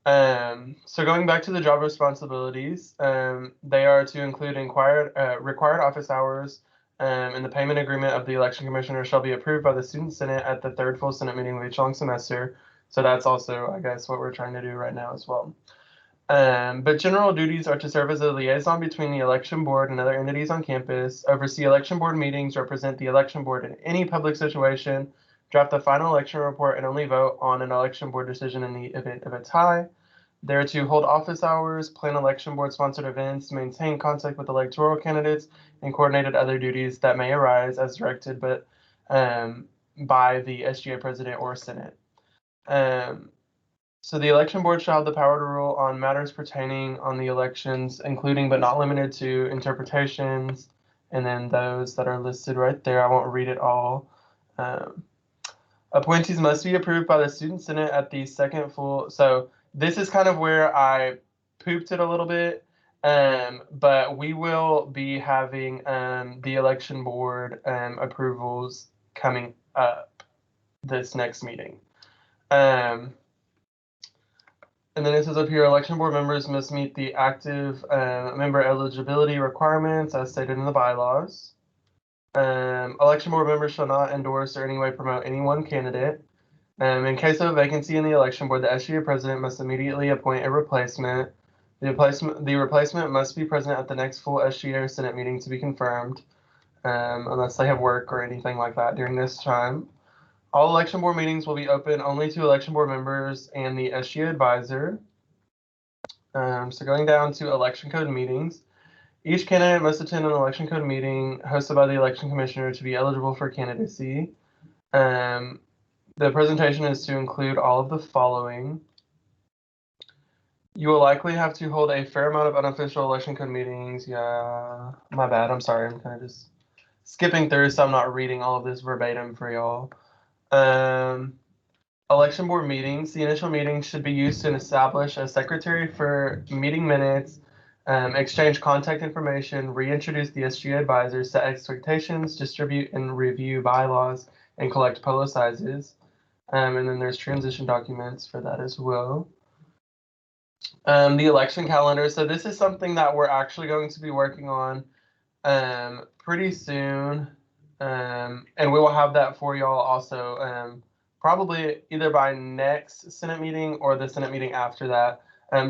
So going back to the job responsibilities, they are to include required office hours, and the payment agreement of the election commissioner shall be approved by the student senate at the 3rd full senate meeting of each long semester. So that's also, I guess, what we're trying to do right now as well. But general duties are to serve as a liaison between the election board and other entities on campus, oversee election board meetings, represent the election board in any public situation, draft the final election report, and only vote on an election board decision in the event of a tie. They're to hold office hours, plan election board sponsored events, maintain contact with electoral candidates, and coordinated other duties that may arise as directed but by the SGA president or senate. So the election board shall have the power to rule on matters pertaining on the elections, including but not limited to interpretations, and then those that are listed right there. I won't read it all. Appointees must be approved by the student senate at the 2nd full. So this is kind of where I pooped it a little bit, but we will be having the election board approvals coming up this next meeting. And then it says up here, election board members must meet the active member eligibility requirements as stated in the bylaws. Election board members shall not endorse or in any way promote any one candidate. In case of a vacancy in the election board, the SGA president must immediately appoint a replacement. The replacement must be present at the next full SGA or Senate meeting to be confirmed, unless they have work or anything like that during this time. All election board meetings will be open only to election board members and the SGA advisor. So going down to election code meetings, each candidate must attend an election code meeting hosted by the election commissioner to be eligible for candidacy. The presentation is to include all of the following. You will likely have to hold a fair amount of unofficial election code meetings. Yeah, my bad. I'm sorry. I'm kind of just skipping through, so I'm not reading all of this verbatim for y'all. Election board meetings. The initial meeting should be used to establish a secretary for meeting minutes, exchange contact information, reintroduce the SGA advisors, set expectations, distribute and review bylaws, and collect polo sizes. And then there's transition documents for that as well. The election calendar. So this is something that we're actually going to be working on pretty soon. And we will have that for y'all also probably either by next Senate meeting or the Senate meeting after that,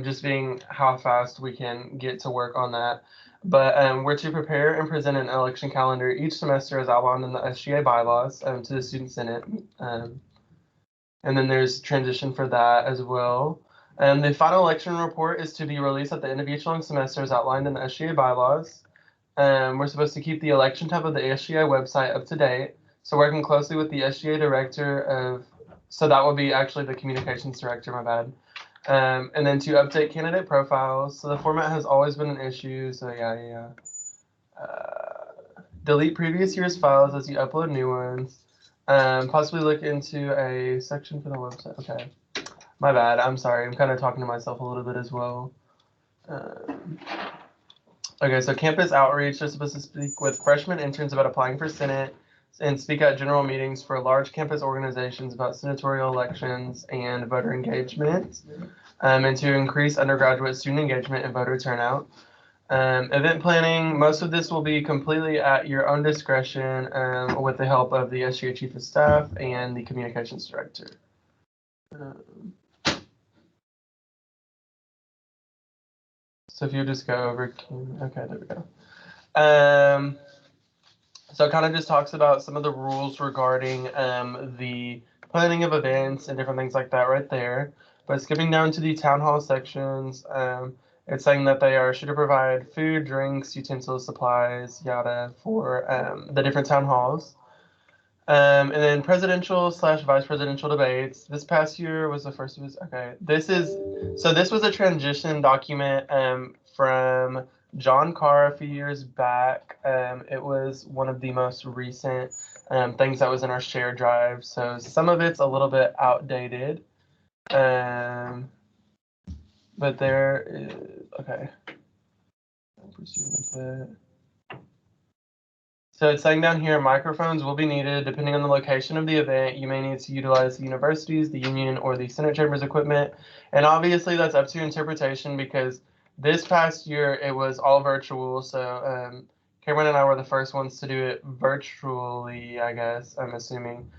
just being how fast we can get to work on that. But we're to prepare and present an election calendar each semester as outlined in the SGA bylaws to the Student Senate. And then there's transition for that as well. And the final election report is to be released at the end of each long semester as outlined in the SGA bylaws. We're supposed to keep the election tab of the SGA website up to date. So working closely with the SGA director so that will be actually the communications director, my bad. And then to update candidate profiles. So the format has always been an issue. So yeah. Delete previous year's files as you upload new ones. Possibly look into a section for the website. Okay. My bad. I'm sorry. I'm kind of talking to myself a little bit as well. Okay, so campus outreach is supposed to speak with freshman interns about applying for Senate and speak at general meetings for large campus organizations about senatorial elections and voter engagement, and to increase undergraduate student engagement and voter turnout. Event planning, most of this will be completely at your own discretion with the help of the SGA Chief of Staff and the Communications Director. So if you just go over, okay, there we go. So it kind of just talks about some of the rules regarding the planning of events and different things like that right there. But skipping down to the town hall sections, it's saying that they are should provide food, drinks, utensils, supplies, yada, for the different town halls. And then presidential / vice presidential debates. This past year was the first of his. Okay, this was a transition document from John Carr a few years back. It was one of the most recent things that was in our shared drive. So some of it's a little bit outdated. But there is, okay. So it's saying down here, microphones will be needed depending on the location of the event. You may need to utilize the universities, the union, or the Senate chambers equipment. And obviously that's up to interpretation because this past year it was all virtual. So Cameron and I were the first ones to do it virtually, I guess, I'm assuming.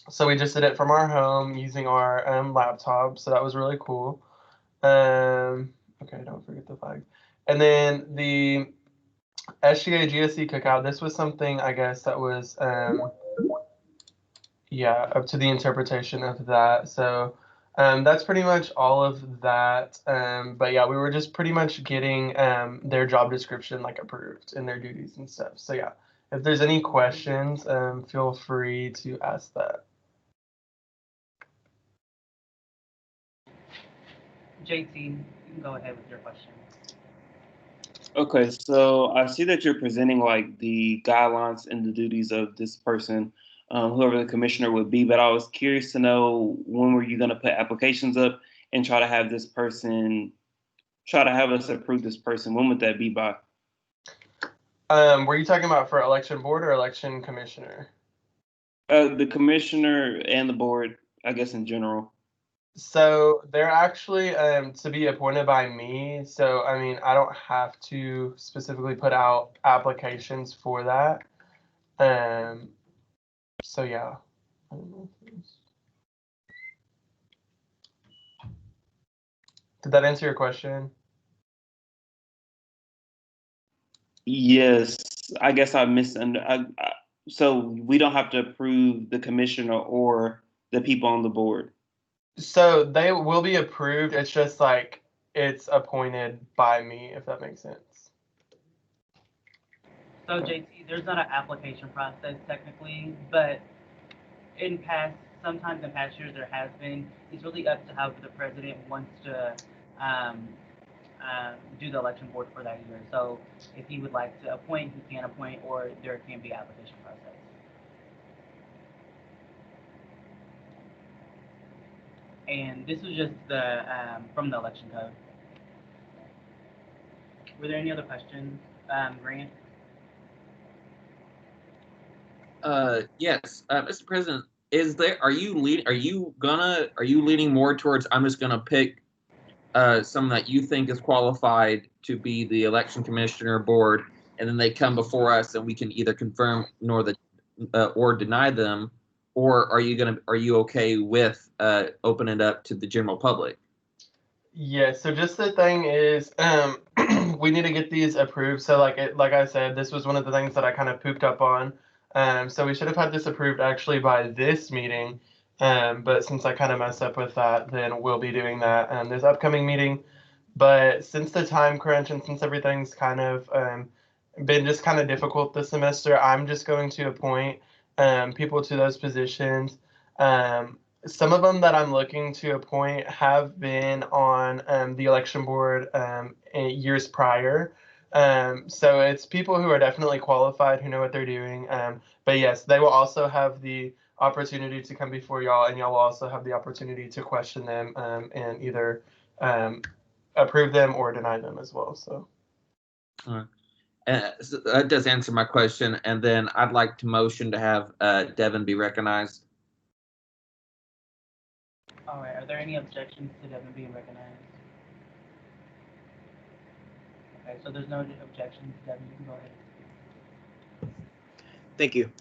So we just did it from our home using our laptop. So that was really cool. Okay, don't forget the flag. And then the SGA GSC cookout. This was something I guess that was up to the interpretation of that. So that's pretty much all of that. But yeah, we were just pretty much getting their job description like approved and their duties and stuff. So yeah, if there's any questions, feel free to ask that. JT, you can go ahead with your question. Okay, so I see that you're presenting like the guidelines and the duties of this person, whoever the commissioner would be. But I was curious to know, when were you going to put applications up and try to have us approve this person? When would that be by? Were you talking about for election board or election commissioner? The commissioner and the board, I guess in general. So they're actually to be appointed by me. So I mean, I don't have to specifically put out applications for that. So yeah. Did that answer your question? Yes, I guess I misunderstood. So we don't have to approve the commissioner or the people on the board. So they will be approved. It's just like it's appointed by me, if that makes sense. So JT, there's not an application process technically, but sometimes in past years there has been. It's really up to how the president wants to do the election board for that year. So if he would like to appoint, he can appoint, or there can be application process. And this was just the from the election code. Were there any other questions, Grant? Yes, Mr. President, Are you leaning more towards I'm just gonna pick someone that you think is qualified to be the election commissioner board, and then they come before us and we can either confirm or deny them, or are you okay with opening it up to the general public? Yeah, so just the thing is, we need to get these approved. So like I said, this was one of the things that I kind of pooped up on. So we should have had this approved actually by this meeting. But since I kind of messed up with that, then we'll be doing that this upcoming meeting. But since the time crunch and since everything's kind of been just kind of difficult this semester, I'm just going to appoint people to those positions. Some of them that I'm looking to appoint have been on the election board in years prior. So it's people who are definitely qualified, who know what they're doing. But yes, they will also have the opportunity to come before y'all, and y'all will also have the opportunity to question them and either approve them or deny them as well. So. So that does answer my question. And then I'd like to motion to have Devin be recognized. All right, are there any objections to Devin being recognized? Okay, so there's no objections, Devin, you can go ahead. Thank you.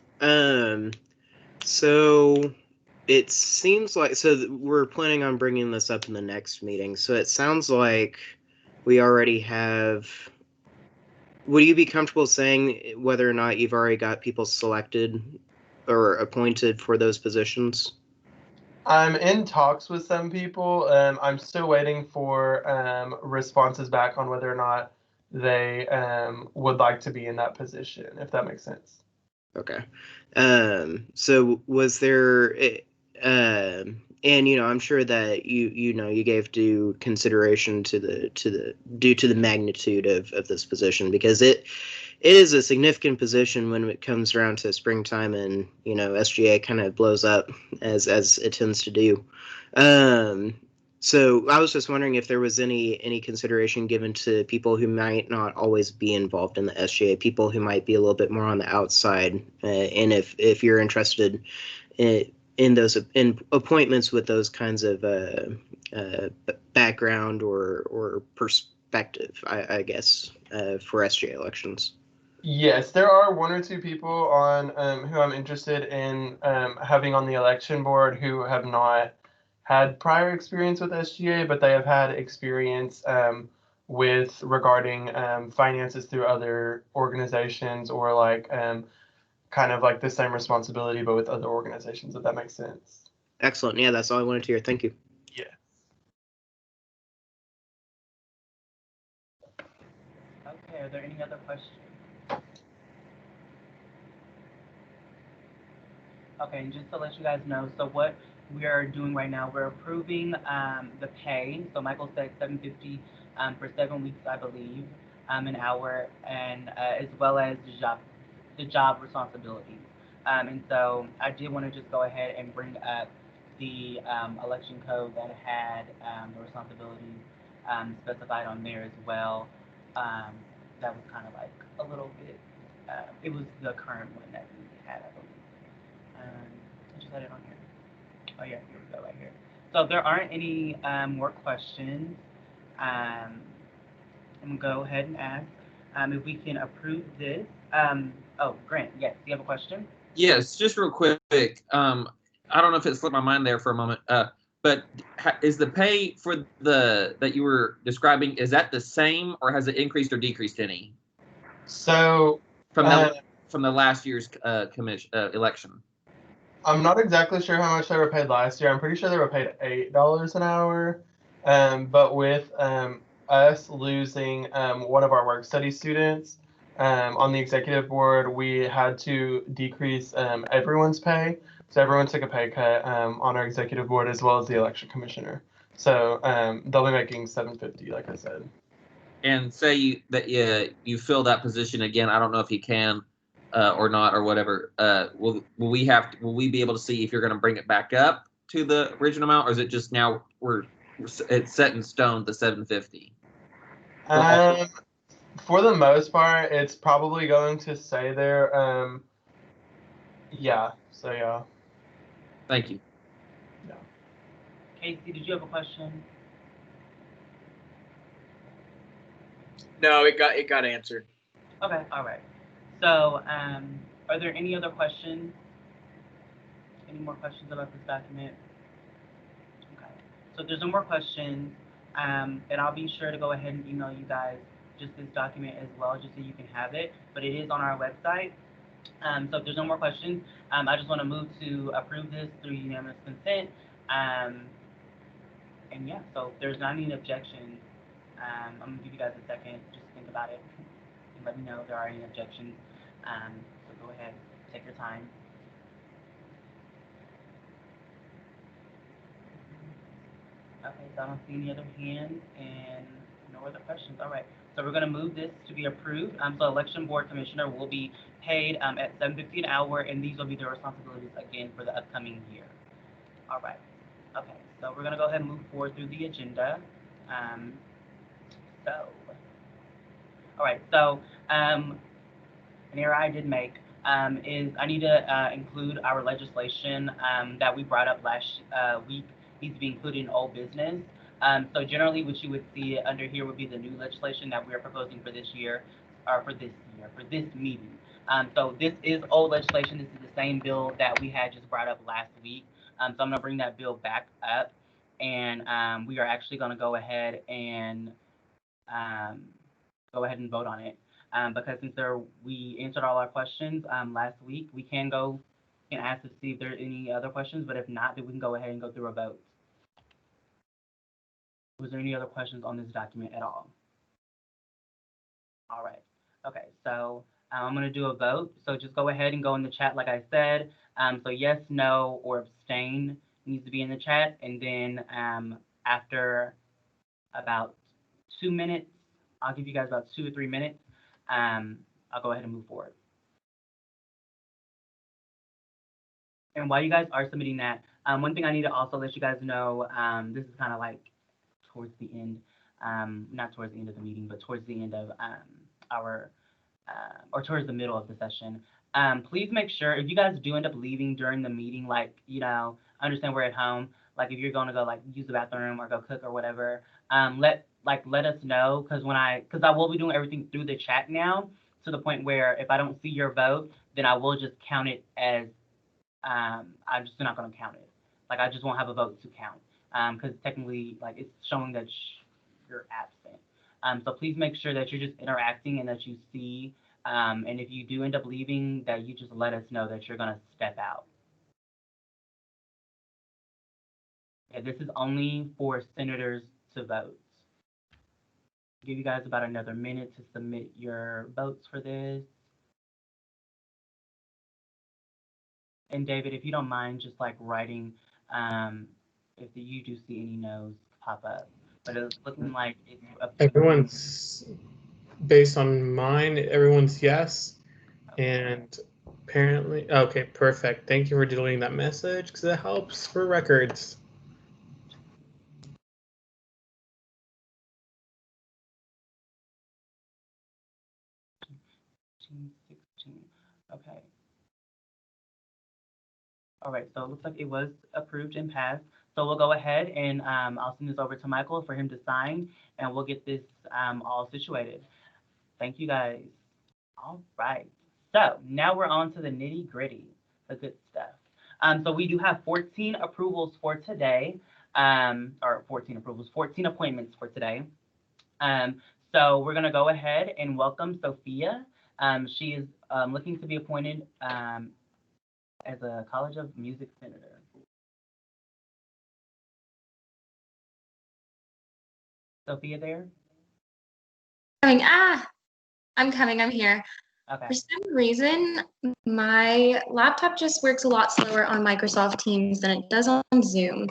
So it seems like, we're planning on bringing this up in the next meeting. So it sounds like we already have. Would you be comfortable saying whether or not you've already got people selected or appointed for those positions? I'm in talks with some people. I'm still waiting for responses back on whether or not they would like to be in that position, if that makes sense. Okay. So was there, and I'm sure that you gave due consideration to the magnitude of this position, because it is a significant position when it comes around to springtime, and SGA kind of blows up as it tends to do. So I was just wondering if there was any consideration given to people who might not always be involved in the SGA, people who might be a little bit more on the outside, and if you're interested in those appointments with those kinds of background or perspective, I guess, for SGA elections. Yes, there are one or two people on who I'm interested in having on the election board who have not had prior experience with SGA, but they have had experience with regarding finances through other organizations, or kind of like the same responsibility but with other organizations, if that makes sense. Excellent. Yeah, that's all I wanted to hear. Thank you. Yeah. Okay, are there any other questions? Okay, and just to let you guys know, so what we are doing right now, we're approving the pay. So Michael said $7.50 for 7 weeks, I believe, an hour, and as well as the job responsibilities. And so I did want to just go ahead and bring up the election code that had the responsibilities specified on there as well. That was kind of like a little bit. It was the current one that we had, I believe. I just had it on here. Oh yeah, here we go, right here. So if there aren't any more questions, I'm gonna go ahead and ask if we can approve this. Oh, Grant, yes, do you have a question? Yes, just real quick. I don't know if it slipped my mind there for a moment. But is the pay for that you were describing, is that the same, or has it increased or decreased any? So from the last year's election. I'm not exactly sure how much they were paid last year. I'm pretty sure they were paid $8 an hour. But with us losing one of our work study students on the executive board, we had to decrease everyone's pay. So everyone took a pay cut on our executive board, as well as the election commissioner. So they'll be making $7.50, like I said. And say you fill that position again. I don't know if you can or not, or whatever. Will we be able to see if you're going to bring it back up to the original amount, or is it just now it's set in stone, the $7.50? For the most part, it's probably going to stay there. Yeah. So yeah. Thank you. Casey, did you have a question? No, it got answered. Okay, all right. So, are there any other questions? Any more questions about this document? Okay. So if there's no more questions, and I'll be sure to go ahead and email you guys just this document as well, just so you can have it. But it is on our website. So if there's no more questions, I just want to move to approve this through unanimous consent. And yeah, so if there's not any objections, I'm gonna give you guys a second just to think about it and let me know if there are any objections. So go ahead, take your time. Okay, so I don't see any other hands and no other questions. All right, so we're gonna move this to be approved. So election board commissioner will be paid at $7.50 an hour, and these will be their responsibilities again for the upcoming year. All right. Okay, so we're gonna go ahead and move forward through the agenda. All right, so an error I did make is I need to include our legislation that we brought up last week needs to be included in old business. So generally what you would see under here would be the new legislation that we are proposing for this year, or for this meeting. So this is old legislation. This is the same bill that we had just brought up last week. So I'm gonna bring that bill back up, and we are actually gonna go ahead and vote on it. Because since we answered all our questions last week, we can ask to see if there are any other questions, but if not, then we can go ahead and go through a vote. Was there any other questions on this document at all? All right. Okay, so I'm going to do a vote. So just go ahead and go in the chat like I said. So yes, no, or abstain needs to be in the chat. And then after about 2 minutes, I'll give you guys about 2 or 3 minutes. I'll go ahead and move forward. And while you guys are submitting that, one thing I need to also let you guys know, this is kind of like towards the end, not towards the end of the meeting, but towards the end of or towards the middle of the session. Please make sure if you guys do end up leaving during the meeting, like, understand we're at home, like if you're going to go like use the bathroom or go cook or whatever, let us know, because I will be doing everything through the chat now, to the point where if I don't see your vote, then I will just count it as I'm just not going to count it. Like I just won't have a vote to count, because technically like it's showing that you're absent. So please make sure that you're just interacting and that you see, and if you do end up leaving, that you just let us know that you're going to step out. Yeah, this is only for senators to vote. I'll give you guys about another minute to submit your votes for this. And David, if you don't mind just like writing if you do see any no's pop up. But it's looking like it's everyone's, based on mine, everyone's yes. And apparently, okay, perfect. Thank you for deleting that message, because it helps for records. Okay. All right, so it looks like it was approved and passed. So we'll go ahead and I'll send this over to Michael for him to sign, and we'll get this all situated. Thank you guys. All right. So now we're on to the nitty gritty, the good stuff. So we do have 14 approvals for today, or 14 approvals, 14 appointments for today. So we're gonna go ahead and welcome Sophia. She is looking to be appointed as a College of Music senator. Sophia there? I'm coming, I'm here. Okay. For some reason, my laptop just works a lot slower on Microsoft Teams than it does on Zoom.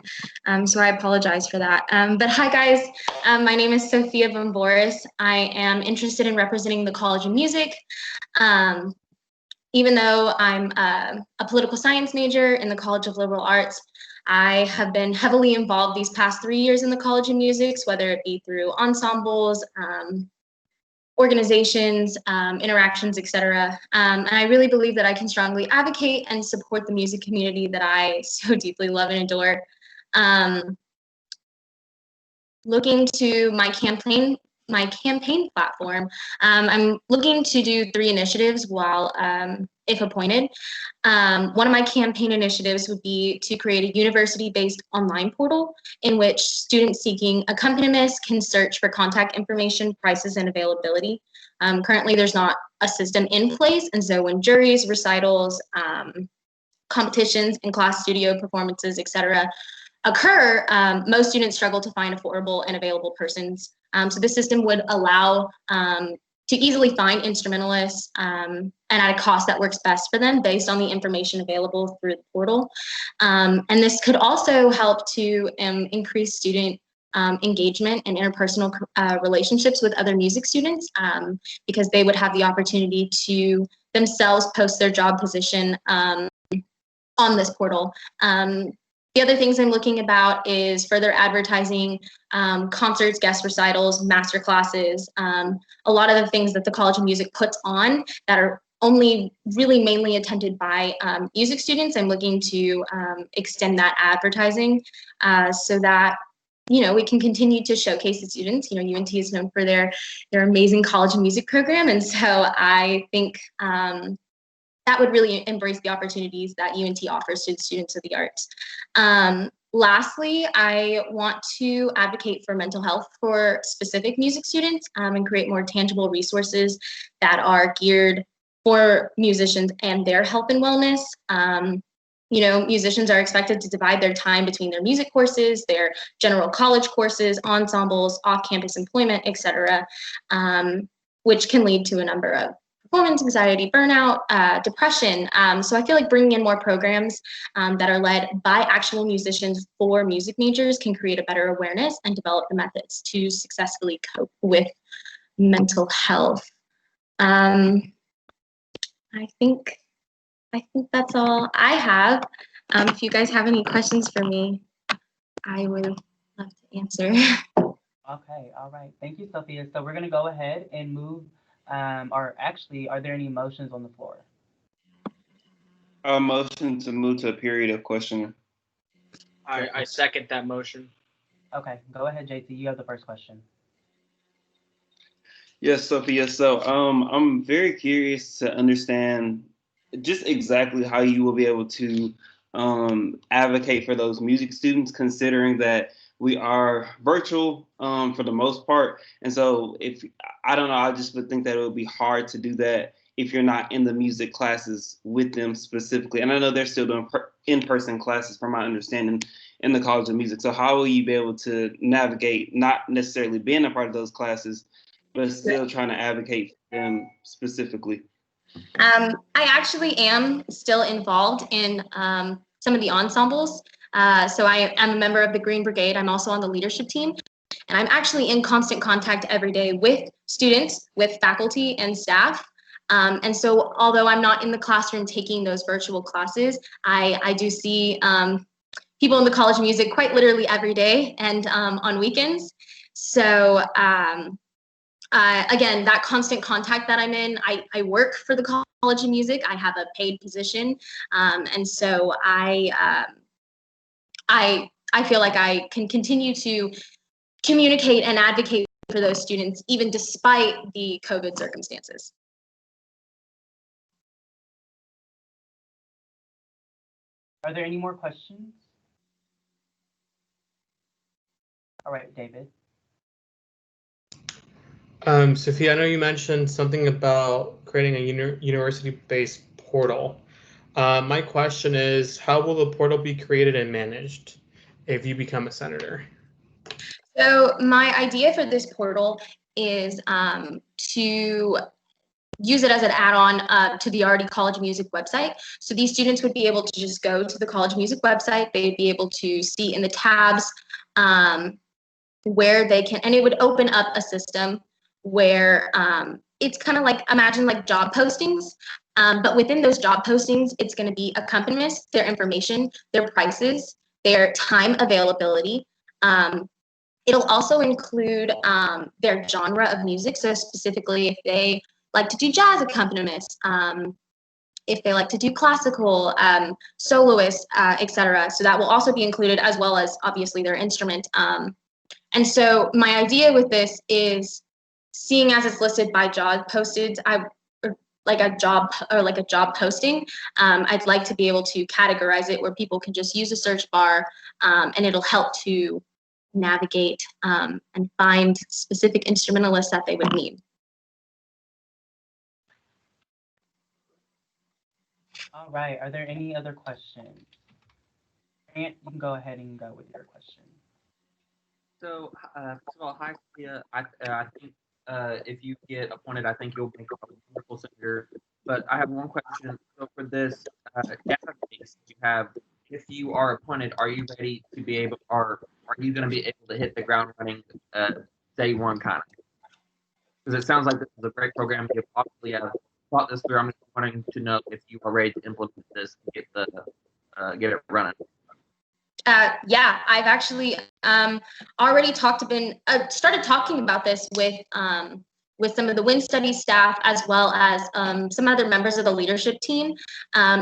So I apologize for that. But hi guys, my name is Sophia Bomboris. I am interested in representing the College of Music. Even though I'm a political science major in the College of Liberal Arts, I have been heavily involved these past 3 years in the College of Music, whether it be through ensembles, organizations, interactions, etc. And I really believe that I can strongly advocate and support the music community that I so deeply love and adore. Looking to my campaign platform, I'm looking to do 3 initiatives while, if appointed. One of my campaign initiatives would be to create a university-based online portal in which students seeking accompanimists can search for contact information, prices, and availability. Currently, there's not a system in place, and so when juries, recitals, competitions, and class studio performances, etc., occur, most students struggle to find affordable and available persons. So this system would allow to easily find instrumentalists and at a cost that works best for them based on the information available through the portal. And this could also help to increase student engagement and interpersonal relationships with other music students, because they would have the opportunity to themselves post their job position on this portal. The other things I'm looking about is further advertising, concerts, guest recitals, master classes, a lot of the things that the College of Music puts on that are only really mainly attended by music students. I'm looking to extend that advertising so that, you know, we can continue to showcase the students. You know, UNT is known for their amazing College of Music program, and so I think that would really embrace the opportunities that UNT offers to the students of the arts. Lastly, I want to advocate for mental health for specific music students and create more tangible resources that are geared for musicians and their health and wellness. You know, musicians are expected to divide their time between their music courses, their general college courses, ensembles, off-campus employment, etc., which can lead to a number of performance anxiety, burnout, depression. So I feel like bringing in more programs that are led by actual musicians for music majors can create a better awareness and develop the methods to successfully cope with mental health. I think that's all I have. If you guys have any questions for me, I would love to answer. Okay, all right. Thank you, Sophia. So we're gonna go ahead and move, or actually, are there any motions on the floor? A motion to move to a period of questioning. I second that motion. Okay, go ahead, JT. You have the first question. Yes, Sophia. So I'm very curious to understand just exactly how you will be able to advocate for those music students, considering that we are virtual for the most part. And so if I don't know, I just would think that it would be hard to do that if you're not in the music classes with them specifically. And I know they're still doing in-person classes from my understanding in the College of Music. So how will you be able to navigate not necessarily being a part of those classes, but still trying to advocate for them specifically? I actually am still involved in some of the ensembles. So I am a member of the Green Brigade. I'm also on the leadership team. And I'm actually in constant contact every day with students, with faculty and staff. And so although I'm not in the classroom taking those virtual classes, I do see people in the College of Music quite literally every day and on weekends. So again, that constant contact that I'm in, I work for the College of Music. I have a paid position, and so I feel like I can continue to communicate and advocate for those students, even despite the COVID circumstances. Are there any more questions? All right, David. Sophia, I know you mentioned something about creating a university-based portal. My question is, how will the portal be created and managed if you become a senator? So my idea for this portal is to use it as an add-on to the already College of Music website. So these students would be able to just go to the College of Music website. They'd be able to see in the tabs where they can, and it would open up a system where it's kind of like, imagine like job postings, but within those job postings, it's going to be accompanimists, their information, their prices, their time availability. It'll also include their genre of music. So specifically, if they like to do jazz accompaniments, if they like to do classical, soloists, etc. So that will also be included, as well as obviously their instrument. And so my idea with this is, seeing as it's listed by job posted, like a job posting, I'd like to be able to categorize it where people can just use a search bar, and it'll help to navigate and find specific instrumentalists that they would need. All right. Are there any other questions? Grant, you can go ahead and go with your question. So, first of all, hi, Sophia. I think if you get appointed, I think you'll make a wonderful senator. But I have one question. So, for this database you have, if you are appointed, are you ready to be able, or are you going to be able to hit the ground running day one, kind of? Because it sounds like this is a great program. You obviously have thought this through. I'm just wanting to know if you are ready to implement this and get it running. Yeah, I've actually already started talking about this with some of the Wind Studies staff, as well as some other members of the leadership team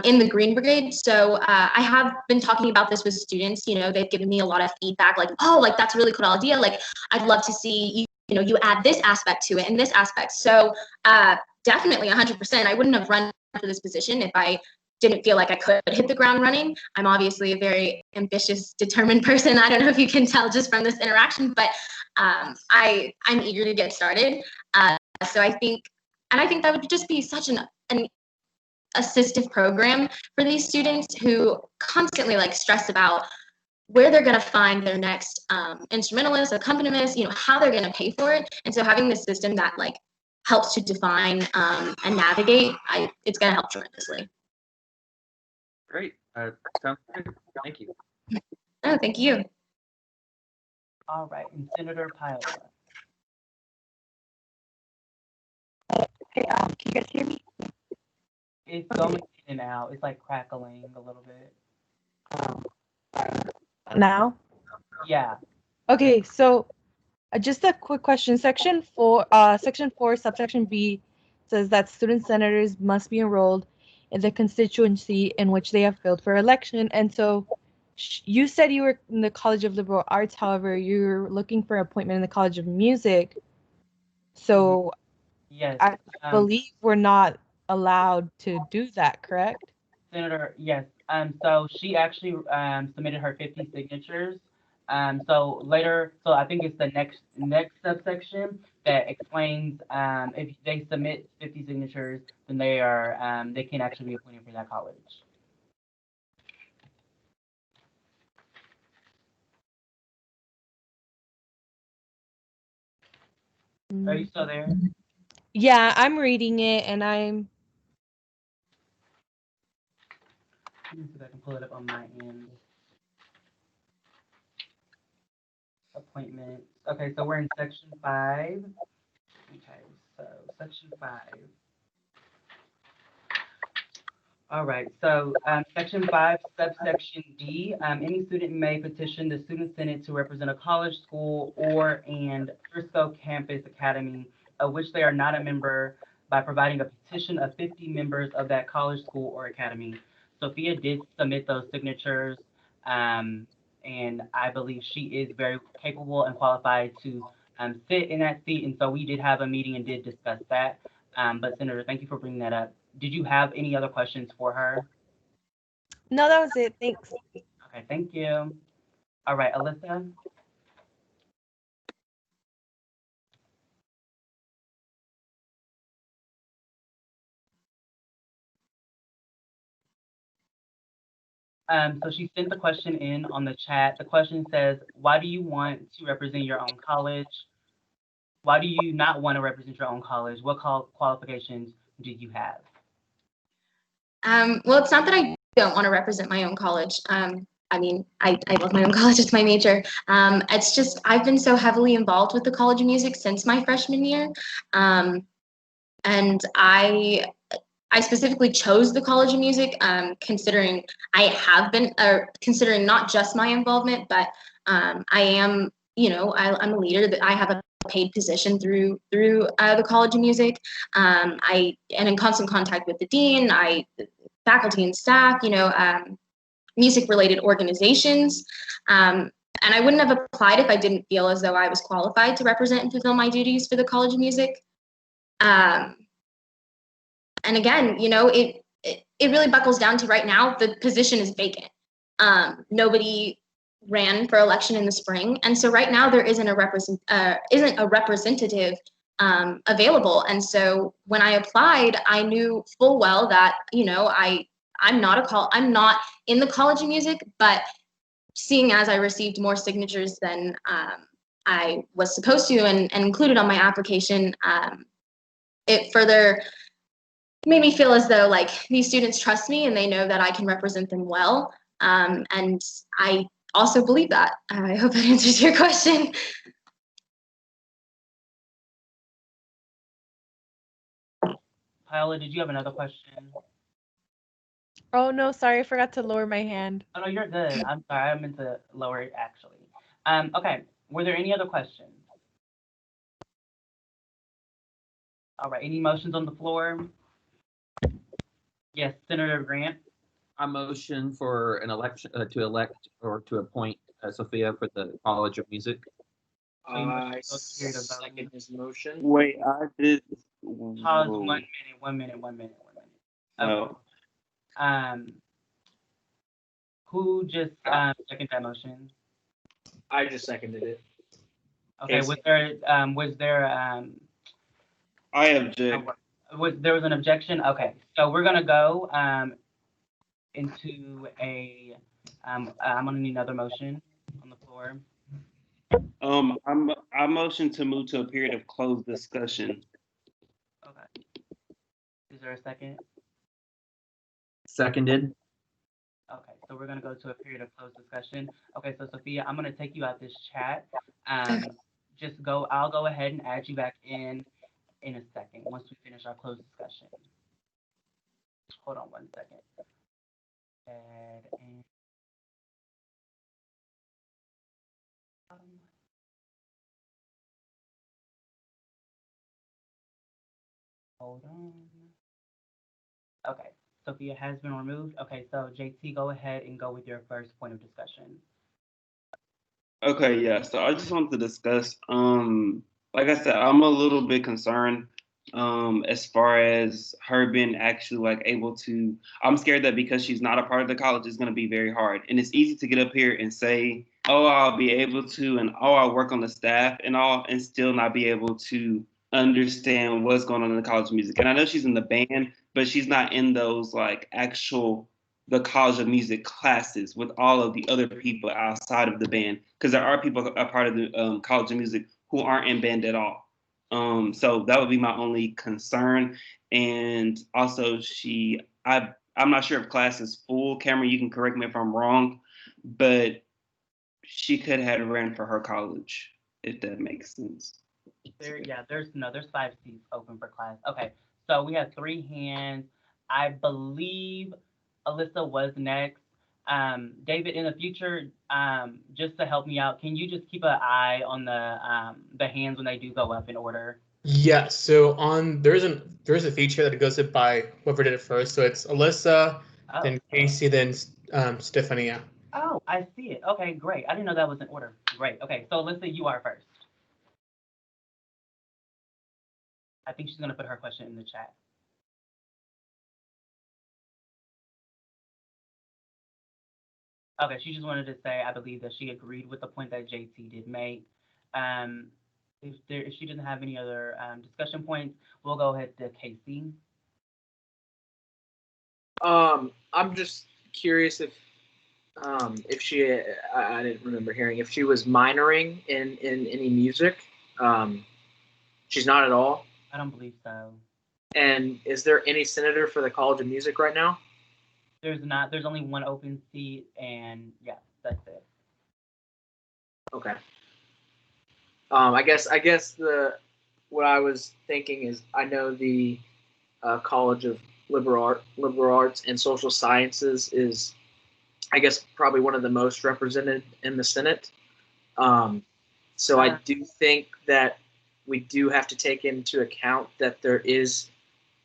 in the Green Brigade. So I have been talking about this with students. You know, they've given me a lot of feedback, like, oh, like that's a really cool idea. Like, I'd love to see you add this aspect to it and this aspect. So definitely 100%. I wouldn't have run for this position if I didn't feel like I could hit the ground running. I'm obviously a very ambitious, determined person. I don't know if you can tell just from this interaction, but I'm eager to get started. So I think that would just be such an assistive program for these students who constantly like stress about where they're going to find their next instrumentalist, accompanist, how they're going to pay for it. And so having this system that like helps to define and navigate, it's going to help tremendously. Great. Sounds good. Thank you. Oh, thank you. All right, and Senator Pyle. Hey, can you guys hear me? It's going in and out. It's like crackling a little bit. Now? Yeah. Okay, so just a quick question. Section 4, subsection B says that student senators must be enrolled in the constituency in which they have filled for election. And so you said you were in the College of Liberal Arts, however, you're looking for appointment in the College of Music. So yes, I believe we're not allowed to do that, correct? Senator, yes. So she actually submitted her 50 signatures. So I think it's the next subsection that explains if they submit 50 signatures, then they can actually be appointed for that college. Are you still there? Yeah, I'm reading it and I'm. Let me see if I can pull it up on my end. Appointments. Okay, so we're in section 5. Okay, so section 5. All right, so section 5, subsection D, any student may petition the Student Senate to represent a college, school, and Frisco campus academy of which they are not a member by providing a petition of 50 members of that college, school, or academy. Sophia did submit those signatures, and I believe she is very capable and qualified to sit in that seat, and so we did have a meeting and did discuss that. But Senator, thank you for bringing that up. Did you have any other questions for her? No, that was it. Thanks. Okay, thank you. All right, Alyssa. So she sent the question in on the chat. The question says, why do you want to represent your own college? Why do you not want to represent your own college? What qualifications do you have? Well, it's not that I don't want to represent my own college. I mean, I love my own college, it's my major. It's just, I've been so heavily involved with the College of Music since my freshman year. And I specifically chose the College of Music, considering I have been, considering not just my involvement, but I am I'm a leader, that I have a paid position through the College of Music. I am in constant contact with the dean, faculty and staff, music related organizations. And I wouldn't have applied if I didn't feel as though I was qualified to represent and fulfill my duties for the College of Music. And again, it really buckles down to right now, the position is vacant. Nobody ran for election in the spring. And so right now there isn't a representative available. And so when I applied, I knew full well that, I'm not in the College of Music, but seeing as I received more signatures than I was supposed to and included on my application, it further made me feel as though like these students trust me and they know that I can represent them well. And I also believe that. I hope that answers your question. Paola, did you have another question? Oh no, sorry, I forgot to lower my hand. Oh no, you're good. I'm sorry, I meant to lower it actually. Okay, were there any other questions? All right, any motions on the floor? Yes, Senator Grant. I motion for an election to elect or to appoint Sophia for the College of Music. I second his motion. Wait, I did. Pause. Whoa. 1 minute. Okay. Oh. Who just seconded that motion? I just seconded it. Okay. Casey. Was there I object. there was an objection? Okay. So we're gonna go into a I'm gonna need another motion on the floor. I motion to move to a period of closed discussion. Okay. Is there a second? Seconded. Okay, so we're gonna go to a period of closed discussion. Okay, so Sophia, I'm gonna take you out this chat. I'll go ahead and add you back in a second once we finish our closed discussion. Hold on 1 second. Add in. Hold on. Okay, Sophia has been removed. Okay, so JT, go ahead and go with your first point of discussion. Okay, yeah. So I just wanted to discuss. Like I said, I'm a little bit concerned. As far as her being actually like able to. I'm scared that because she's not a part of the college, it's going to be very hard. And it's easy to get up here and say, "Oh, I'll be able to," and "Oh, I'll work on the staff," and all, and still not be able to understand what's going on in the College of Music. And I know she's in the band, but she's not in those like actual the College of Music classes with all of the other people outside of the band, because there are people a part of the College of Music who aren't in band at all. So that would be my only concern. And also, I'm not sure if class is full. Cameron, you can correct me if I'm wrong, but she could have ran for her college, if that makes sense. There's 5 seats open for class. Okay, so we have 3 hands. I believe Alyssa was next. David, in the future, just to help me out, can you just keep an eye on the hands when they do go up in order? Yeah, so there's a feature that goes it by whoever did it first. So it's Alyssa, then Casey, then Stefania. Oh, I see it. Okay, great. I didn't know that was in order. Great. Okay, so Alyssa, you are first. I think she's gonna put her question in the chat. Okay, she just wanted to say, I believe that she agreed with the point that JT did make. If she doesn't have any other discussion points, we'll go ahead to Casey. I'm just curious if she, I didn't remember hearing if she was minoring in any music. She's not at all. I don't believe so. And is there any senator for the College of Music right now? There's not. There's only 1 open seat, and yeah, that's it. Okay. I guess what I was thinking is, I know the College of Liberal Arts and Social Sciences is, I guess, probably one of the most represented in the Senate. So I do think that we do have to take into account that there is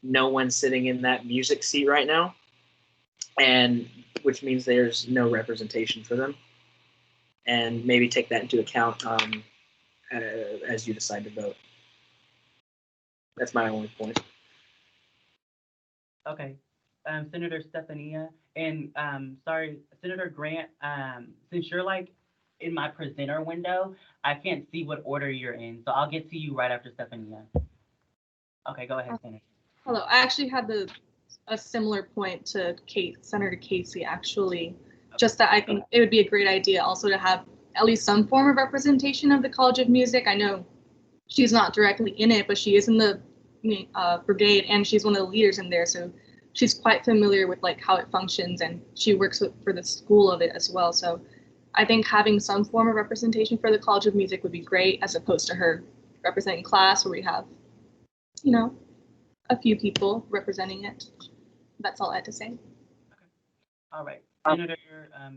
no one sitting in that music seat right now, and which means there's no representation for them. And maybe take that into account as you decide to vote. That's my only point. Okay. Senator Stefania, and sorry, Senator Grant, since you're like in my presenter window, I can't see what order you're in. So I'll get to you right after Stefania. Okay, go ahead, Senator. Hello. I actually had a similar point to Senator Casey, actually. Just that I think it would be a great idea also to have at least some form of representation of the College of Music. I know she's not directly in it, but she is in the brigade, and she's one of the leaders in there. So she's quite familiar with like how it functions, and she works for the school of it as well. So I think having some form of representation for the College of Music would be great, as opposed to her representing class, where we have, a few people representing it. That's all I had to say. Okay. All right, Senator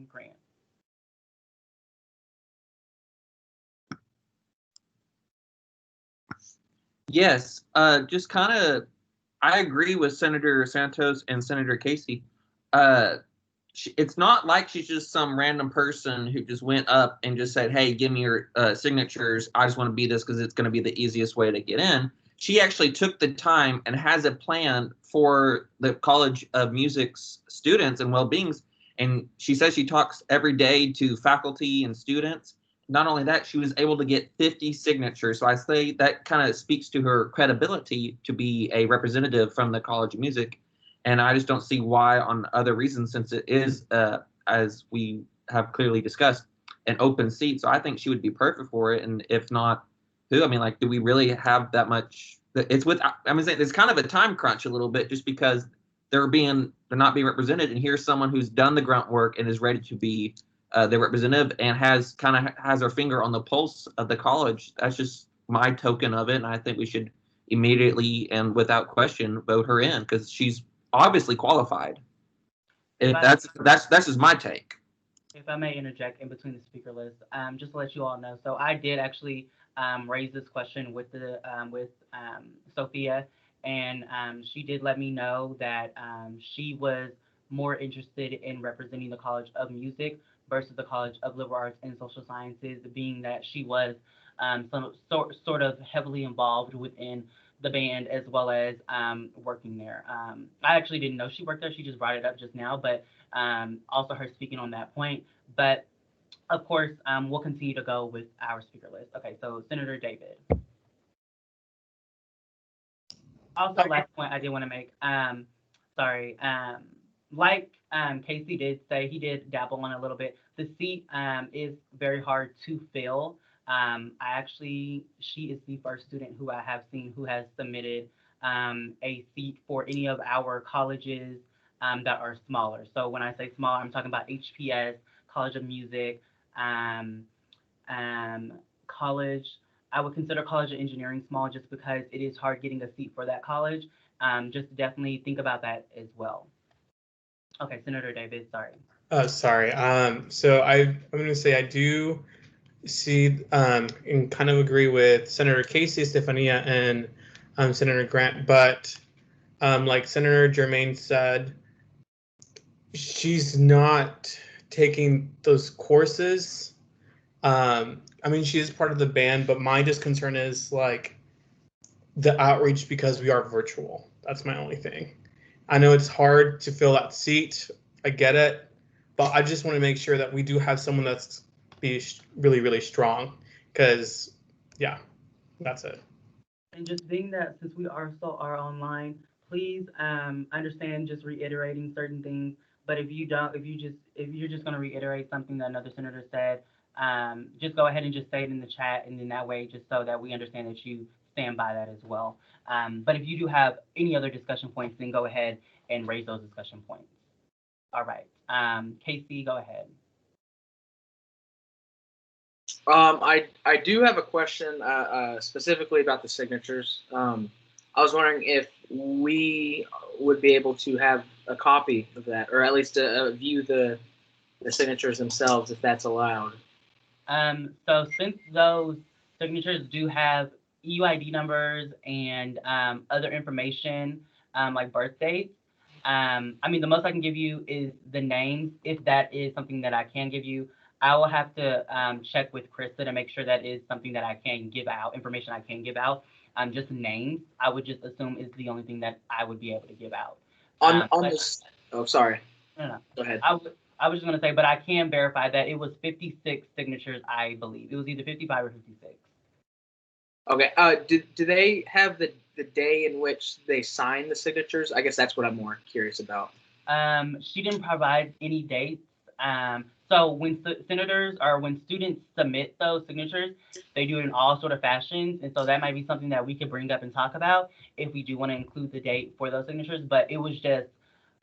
Grant. Yes, just kind of, I agree with Senator Santos and Senator Casey. It's not like she's just some random person who just went up and just said, hey, give me your signatures. I just want to be this because it's going to be the easiest way to get in. She actually took the time and has a plan for the College of Music's students and well-beings. And she says she talks every day to faculty and students. Not only that, she was able to get 50 signatures. So I say that kind of speaks to her credibility to be a representative from the College of Music. And I just don't see why, on other reasons, since it is, as we have clearly discussed, an open seat. So I think she would be perfect for it. And if not, who? I mean, like, do we really have that much? It's kind of a time crunch a little bit, just because they're not being represented. And here's someone who's done the grunt work and is ready to be the representative and has her finger on the pulse of the college. That's just my token of it. And I think we should immediately and without question vote her in, because she's obviously qualified. That's just my take. If I may interject in between the speaker list, just to let you all know. So I did actually raise this question with Sophia, and she did let me know that she was more interested in representing the College of Music versus the College of Liberal Arts and Social Sciences, being that she was sort of heavily involved within the band as well as working there. I actually didn't know she worked there. She just brought it up just now, but also her speaking on that point. But of course, we'll continue to go with our speaker list. Okay, so Senator David. Also, last point I did want to make. Like Casey did say, he did dabble on a little bit. The seat is very hard to fill. She is the first student who I have seen who has submitted a seat for any of our colleges that are smaller. So when I say small, I'm talking about HPS, College of Music, college. I would consider College of Engineering small just because it is hard getting a seat for that college. Just definitely think about that as well. Okay, Senator David, sorry. Sorry. So I'm going to say I do see and kind of agree with Senator Casey, Stefania, and Senator Grant, but like Senator Germain said, she's not taking those courses. I mean, she is part of the band, but my just concern is like the outreach, because we are virtual. That's my only thing. I know it's hard to fill that seat. I get it, but I just want to make sure that we do have someone that's really, really strong, because yeah, that's it. And just being that since we are online, please understand just reiterating certain things. But if you're just going to reiterate something that another senator said, just go ahead and just say it in the chat, and then that way, just so that we understand that you stand by that as well. But if you do have any other discussion points, then go ahead and raise those discussion points. All right, Casey, go ahead. I do have a question specifically about the signatures. I was wondering if we would be able to have a copy of that, or at least view the signatures themselves, if that's allowed. So since those signatures do have EUID numbers and other information, like birth dates, I mean, the most I can give you is the names. If that is something that I can give you, I will have to check with Krista to make sure that is something that I can give out, information I can give out. Just names, I would just assume is the only thing that I would be able to give out. On But this. Oh, sorry. no. Go ahead. I was just gonna say, but I can verify that it was 56 signatures, I believe. It was either 55 or 56. Okay. Do they have the day in which they sign the signatures? I guess that's what I'm more curious about. She didn't provide any dates. So when senators or when students submit those signatures, they do it in all sort of fashions, and so that might be something that we could bring up and talk about if we do want to include the date for those signatures. But it was just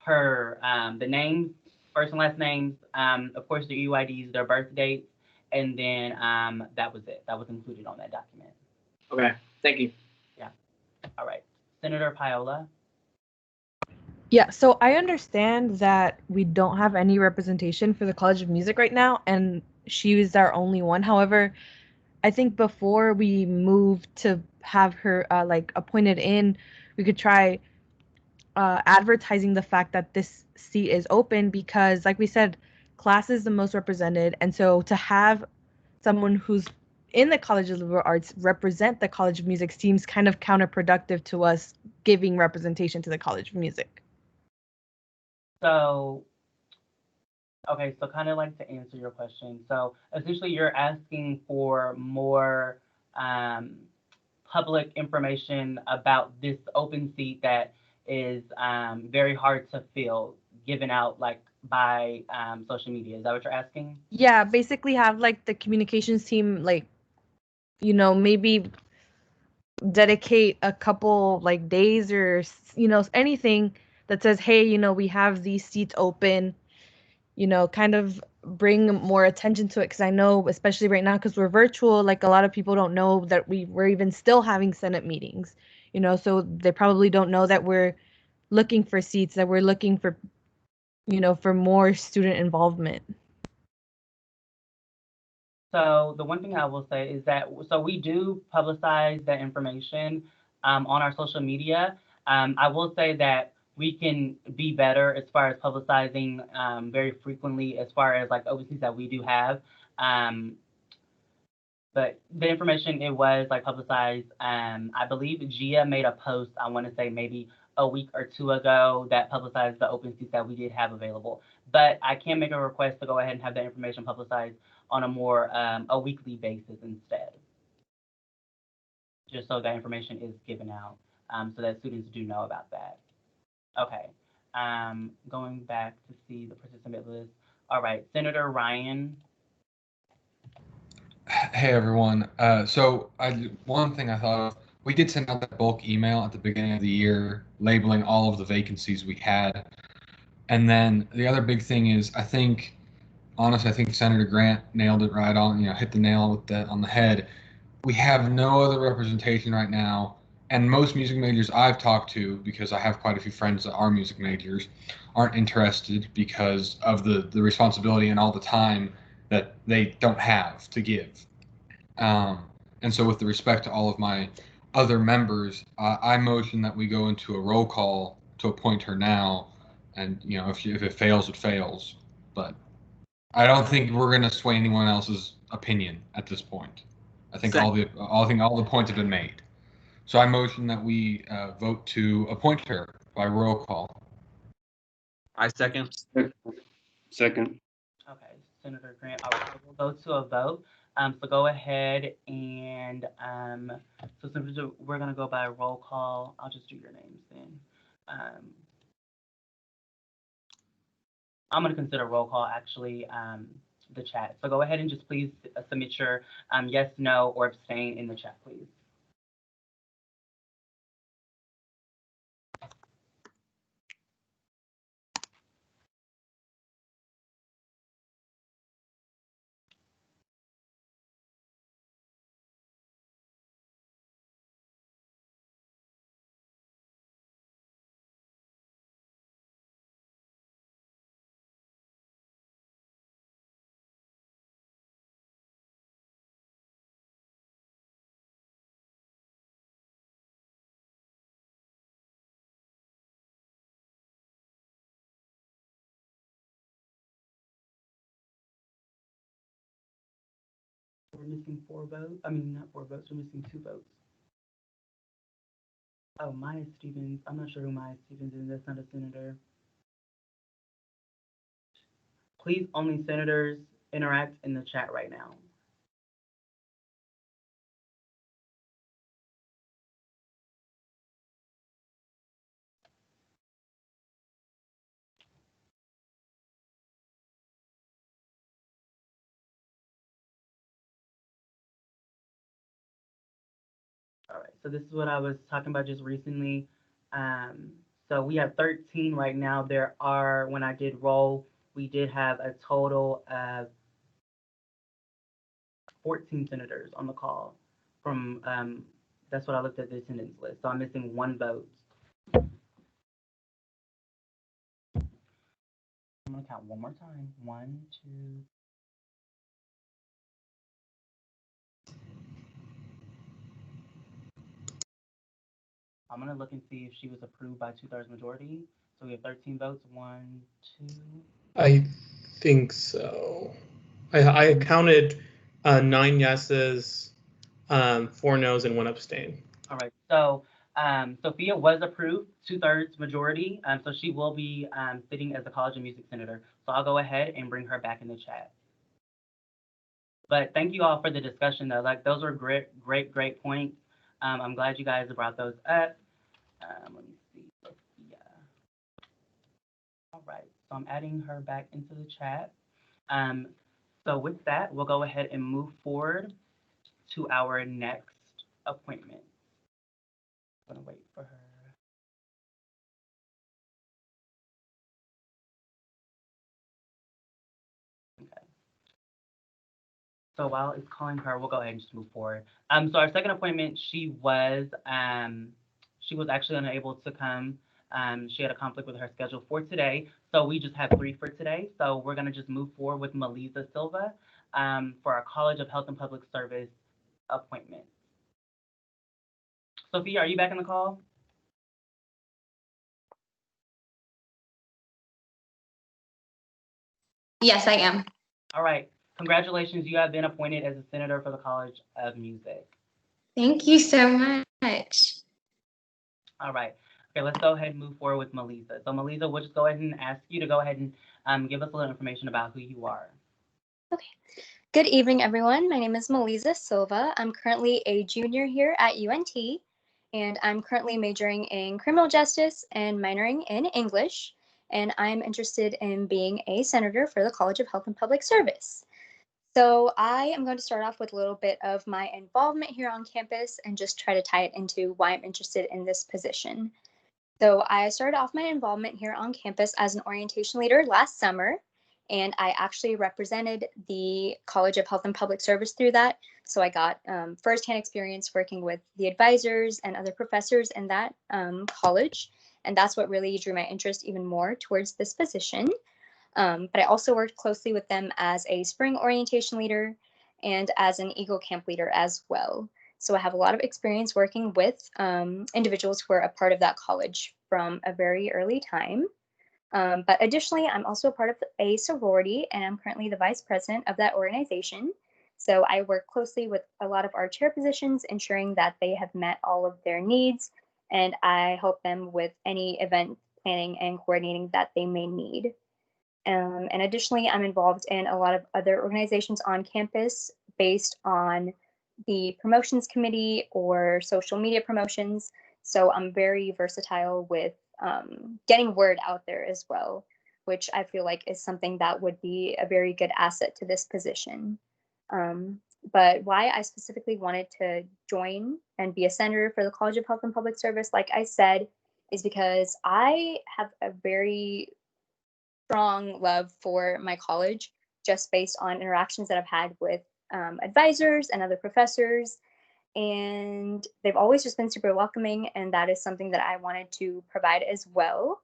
her, the names, first and last names, of course their UIDs, their birth dates, and then that was it. That was included on that document. Okay. Thank you. Yeah. All right. Senator Paola. Yeah, so I understand that we don't have any representation for the College of Music right now, and she was our only one. However, I think before we move to have her like appointed in, we could try advertising the fact that this seat is open because, like we said, class is the most represented, and so to have someone who's in the College of Liberal Arts represent the College of Music seems kind of counterproductive to us giving representation to the College of Music. So, okay, so kind of like to answer your question. So essentially, you're asking for more public information about this open seat that is very hard to fill, given out like by social media. Is that what you're asking? Yeah, basically have like the communications team like, you know, maybe dedicate a couple like days or you know anything that says, hey, you know, we have these seats open, you know, kind of bring more attention to it, because I know especially right now because we're virtual, like a lot of people don't know that we're even still having Senate meetings, you know, so they probably don't know that we're looking for seats, that we're looking for, you know, for more student involvement. So the one thing I will say is that so we do publicize that information on our social media. I will say that we can be better as far as publicizing very frequently as far as like overseas that we do have. Um, but the information it was like publicized. I believe Gia made a post. I want to say maybe a week or two ago that publicized the open seats that we did have available. But I can make a request to go ahead and have that information publicized on a more a weekly basis instead, just so that information is given out, so that students do know about that. Okay. Going back to see the participant list. All right, Senator Ryan. Hey everyone. One thing I thought of, we did send out that bulk email at the beginning of the year labeling all of the vacancies we had. And then the other big thing is honestly, I think Senator Grant nailed it right on, hit the nail on the head. We have no other representation right now. And most music majors I've talked to, because I have quite a few friends that are music majors, aren't interested because of the responsibility and all the time that they don't have to give. And so with the respect to all of my other members, I motion that we go into a roll call to appoint her now. And, if it fails, it fails. But I don't think we're going to sway anyone else's opinion at this point. I think all the points have been made. So I motion that we vote to appoint her by roll call. I second. Second. Okay, Senator Grant. All right, so we'll go to a vote. So go ahead and so since we're gonna go by roll call, I'll just do your names then. I'm gonna consider roll call actually the chat. So go ahead and just please submit your yes, no, or abstain in the chat, please. we're missing 4 votes. I mean, not 4 votes, we're missing 2 votes. Oh, Maya Stevens. I'm not sure who Maya Stevens is. That's not a senator. Please, only senators interact in the chat right now. All right, so this is what I was talking about just recently. So we have 13 right now. There are, when I did roll, we did have a total of 14 senators on the call from, that's what I looked at the attendance list. So I'm missing 1 vote. I'm gonna count one more time. 1, 2. I'm gonna look and see if she was approved by 2/3 majority. So we have 13 votes. 1, 2. I think so. I counted 9 yeses, 4 noes, and 1 abstain. All right. So Sophia was approved 2/3 majority. So she will be sitting as the College of Music Senator. So I'll go ahead and bring her back in the chat. But thank you all for the discussion though. Like those were great points. I'm glad you guys brought those up. Let me see, Sophia. All right. So I'm adding her back into the chat. So with that, we'll go ahead and move forward to our next appointment. I'm gonna wait for her. Okay. So while it's calling her, we'll go ahead and just move forward. So our second appointment, she was actually unable to come. She had a conflict with her schedule for today. So we just have 3 for today. So we're gonna just move forward with Melisa Silva for our College of Health and Public Service appointment. Sophia, are you back in the call? Yes, I am. All right. Congratulations, you have been appointed as a senator for the College of Music. Thank you so much. All right. Okay, let's go ahead and move forward with Melisa. So Melisa, we'll just go ahead and ask you to go ahead and give us a little information about who you are. Okay. Good evening, everyone. My name is Melisa Silva. I'm currently a junior here at UNT, and I'm currently majoring in criminal justice and minoring in English. And I'm interested in being a senator for the College of Health and Public Service. So I am going to start off with a little bit of my involvement here on campus and just try to tie it into why I'm interested in this position. So I started off my involvement here on campus as an orientation leader last summer, and I actually represented the College of Health and Public Service through that. So I got firsthand experience working with the advisors and other professors in that college, and that's what really drew my interest even more towards this position. But I also worked closely with them as a spring orientation leader and as an Eagle Camp leader as well. So I have a lot of experience working with individuals who are a part of that college from a very early time. But additionally, I'm also a part of a sorority, and I'm currently the vice president of that organization. So I work closely with a lot of our chair positions, ensuring that they have met all of their needs, and I help them with any event planning and coordinating that they may need. And additionally, I'm involved in a lot of other organizations on campus based on the promotions committee or social media promotions. So I'm very versatile with getting word out there as well, which I feel like is something that would be a very good asset to this position. But why I specifically wanted to join and be a senator for the College of Health and Public Service, like I said, is because I have a very strong love for my college just based on interactions that I've had with advisors and other professors. And they've always just been super welcoming, and that is something that I wanted to provide as well.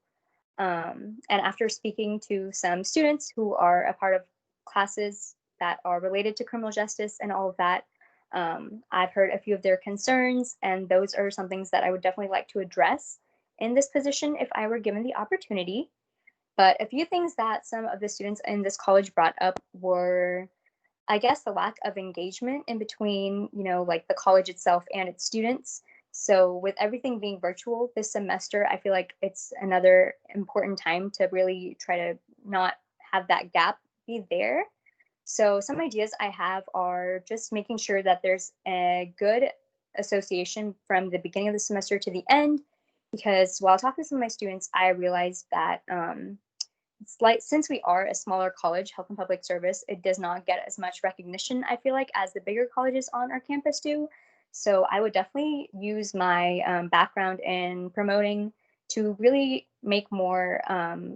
And after speaking to some students who are a part of classes that are related to criminal justice and all of that, I've heard a few of their concerns, and those are some things that I would definitely like to address in this position if I were given the opportunity. But a few things that some of the students in this college brought up were I guess the lack of engagement in between, like the college itself and its students. So with everything being virtual this semester, I feel like it's another important time to really try to not have that gap be there. So some ideas I have are just making sure that there's a good association from the beginning of the semester to the end, because while talking to some of my students, I realized that it's like, since we are a smaller college, health and public service, it does not get as much recognition, I feel like, as the bigger colleges on our campus do. So I would definitely use my background in promoting to really make more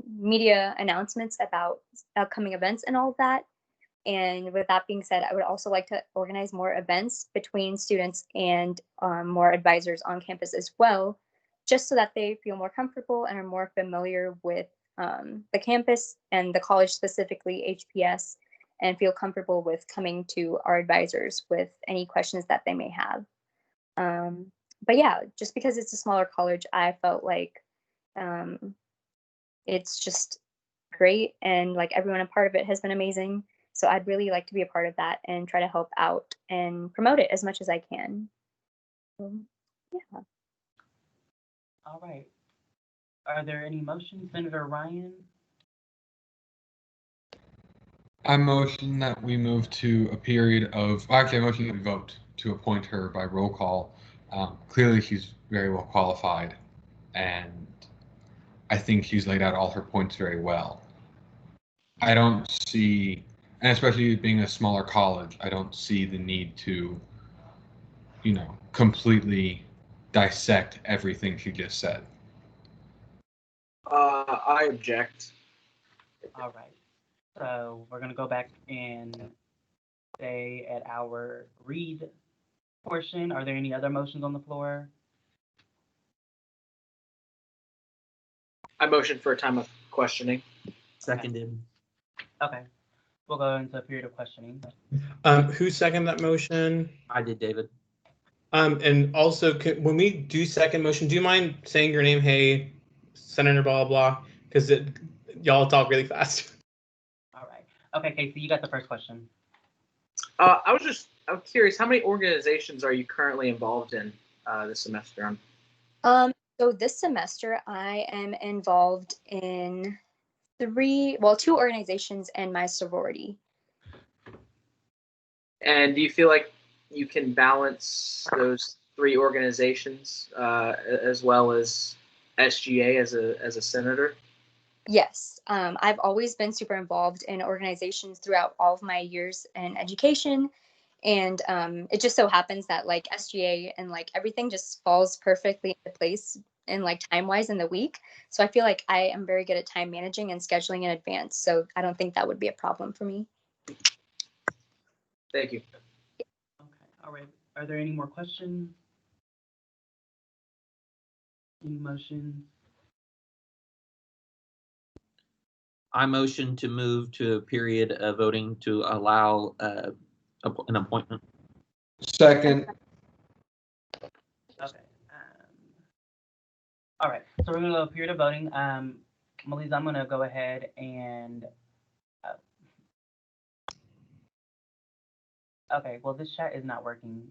media announcements about upcoming events and all of that. And with that being said, I would also like to organize more events between students and more advisors on campus as well, just so that they feel more comfortable and are more familiar with the campus and the college, specifically HPS, and feel comfortable with coming to our advisors with any questions that they may have. But yeah, just because it's a smaller college, I felt like it's just great, and like everyone a part of it has been amazing. So I'd really like to be a part of that and try to help out and promote it as much as I can. Yeah. All right. Are there any motions, Senator Ryan? I motion that we move to a period of, actually, I motion that we vote to appoint her by roll call. Clearly, she's very well qualified, and I think she's laid out all her points very well. I don't see, and especially being a smaller college, I don't see the need to, completely dissect everything she just said. I object. All right. So we're going to go back and stay at our read portion. Are there any other motions on the floor? I motion for a time of questioning. Seconded. Okay. We'll go into a period of questioning. Who seconded that motion? I did, David. And also, when we do second motion, do you mind saying your name? Hey, Senator blah blah, because y'all talk really fast. All right. Okay, Casey, you got the first question. I'm curious, how many organizations are you currently involved in this semester? So this semester I am involved in two organizations and my sorority. And do you feel like you can balance those 3 organizations as well as SGA as a senator? Yes, I've always been super involved in organizations throughout all of my years in education. And it just so happens that like SGA and like everything just falls perfectly into place in like time wise in the week. So I feel like I am very good at time managing and scheduling in advance. So I don't think that would be a problem for me. Thank you. Okay. All right. Are there any more questions? Any motions? I motion to move to a period of voting to allow an appointment. Second. Okay. All right. So we're going to go period of voting. Melissa, I'm going to go ahead and. Okay. Well, this chat is not working.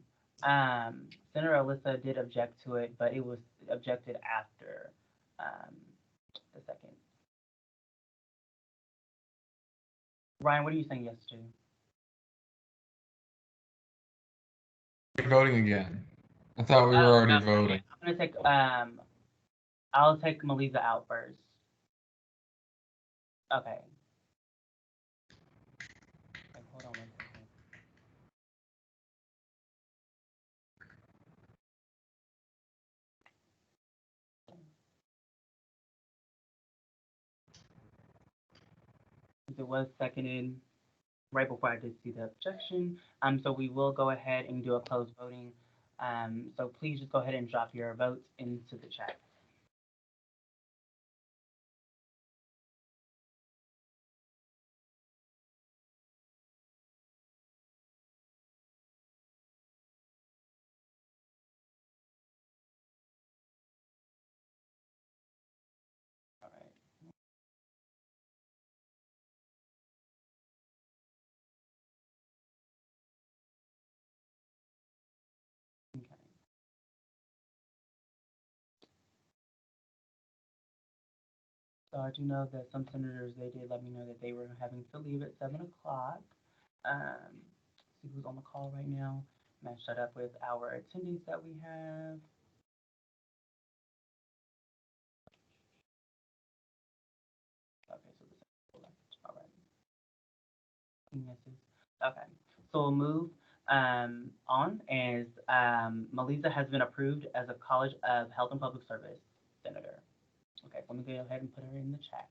Senator Alyssa did object to it, but it was objected after the second. Ryan, what are you saying yes to? We're voting again. I thought we were already voting. I'm gonna take I'll take Melissa out first. Okay. Hold on one second. It was seconded right before I did see the objection. So we will go ahead and do a closed voting. So please just go ahead and drop your votes into the chat. So I do know that some senators, they did let me know that they were having to leave at 7 o'clock. See who's on the call right now. Match that up with our attendees that we have. Okay, so this is left. All right. Misses. Okay, so we'll move on as Melissa has been approved as a College of Health and Public Service Senator. Okay, so let me go ahead and put her in the chat.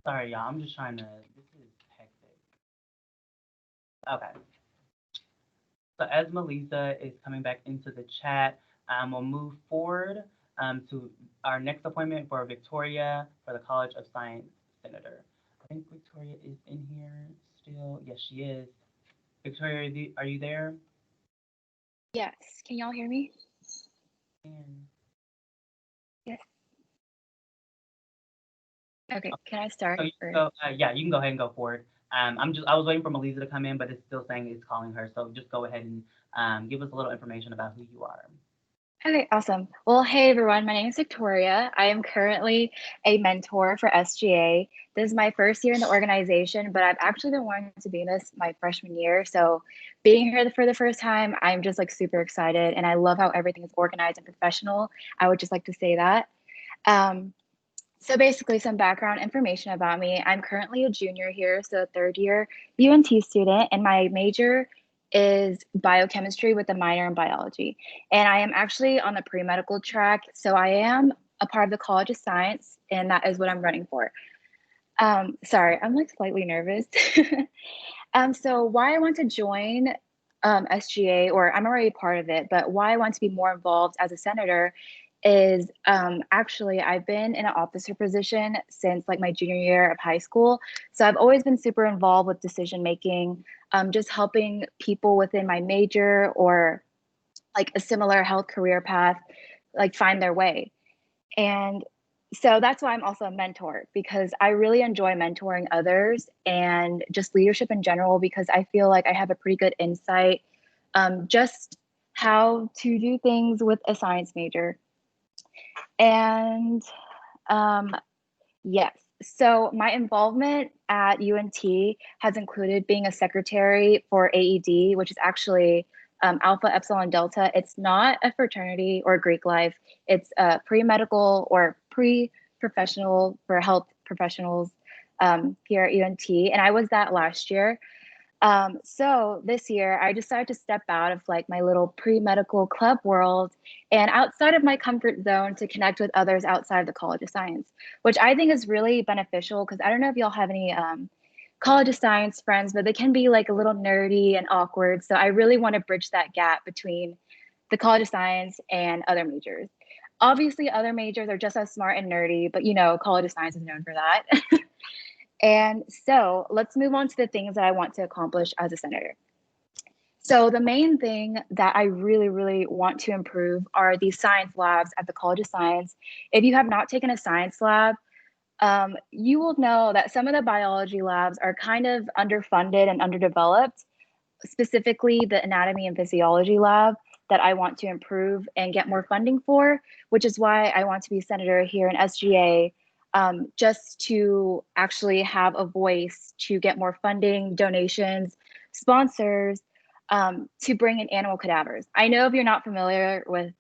Sorry, y'all, I'm just trying to, this is hectic. Okay. So as Melissa is coming back into the chat, we'll move forward to our next appointment for Victoria for the College of Science Senator. I think Victoria is in here still. Yes, she is. Victoria, are you there? Yes. Can y'all hear me? And Yes. Okay. Can I start? so yeah, you can go ahead and go forward. I was waiting for Melissa to come in, but it's still saying it's calling her. So just go ahead and give us a little information about who you are. Okay, awesome. Well, hey everyone, my name is Victoria. I am currently a mentor for SGA. This is my first year in the organization, but I've actually been wanting to be in this my freshman year. So being here for the first time, I'm just like super excited, and I love how everything is organized and professional. I would just like to say that. So basically some background information about me. I'm currently a junior here, so a third year UNT student, and my major is biochemistry with a minor in biology. And I am actually on the pre-medical track, so I am a part of the College of Science, and that is what I'm running for. Sorry, I'm like slightly nervous. So why I want to join SGA, or I'm already part of it, but why I want to be more involved as a senator is actually I've been in an officer position since like my junior year of high school. So I've always been super involved with decision making, just helping people within my major or like a similar health career path, like find their way. And so that's why I'm also a mentor, because I really enjoy mentoring others and just leadership in general, because I feel like I have a pretty good insight just how to do things with a science major. And yes, so my involvement at UNT has included being a secretary for AED, which is actually Alpha Epsilon Delta. It's not a fraternity or Greek life. It's a pre-medical or pre-professional for health professionals here at UNT. And I was that last year. So this year I decided to step out of like my little pre-medical club world and outside of my comfort zone to connect with others outside of the College of Science, which I think is really beneficial because I don't know if y'all have any College of Science friends, but they can be like a little nerdy and awkward. So I really want to bridge that gap between the College of Science and other majors. Obviously, other majors are just as smart and nerdy, but you know, College of Science is known for that. And so let's move on to the things that I want to accomplish as a senator. So the main thing that I really, really want to improve are these science labs at the College of Science. If you have not taken a science lab, you will know that some of the biology labs are kind of underfunded and underdeveloped, specifically the anatomy and physiology lab that I want to improve and get more funding for, which is why I want to be senator here in SGA, just to actually have a voice to get more funding, donations, sponsors, to bring in animal cadavers. I know if you're not familiar with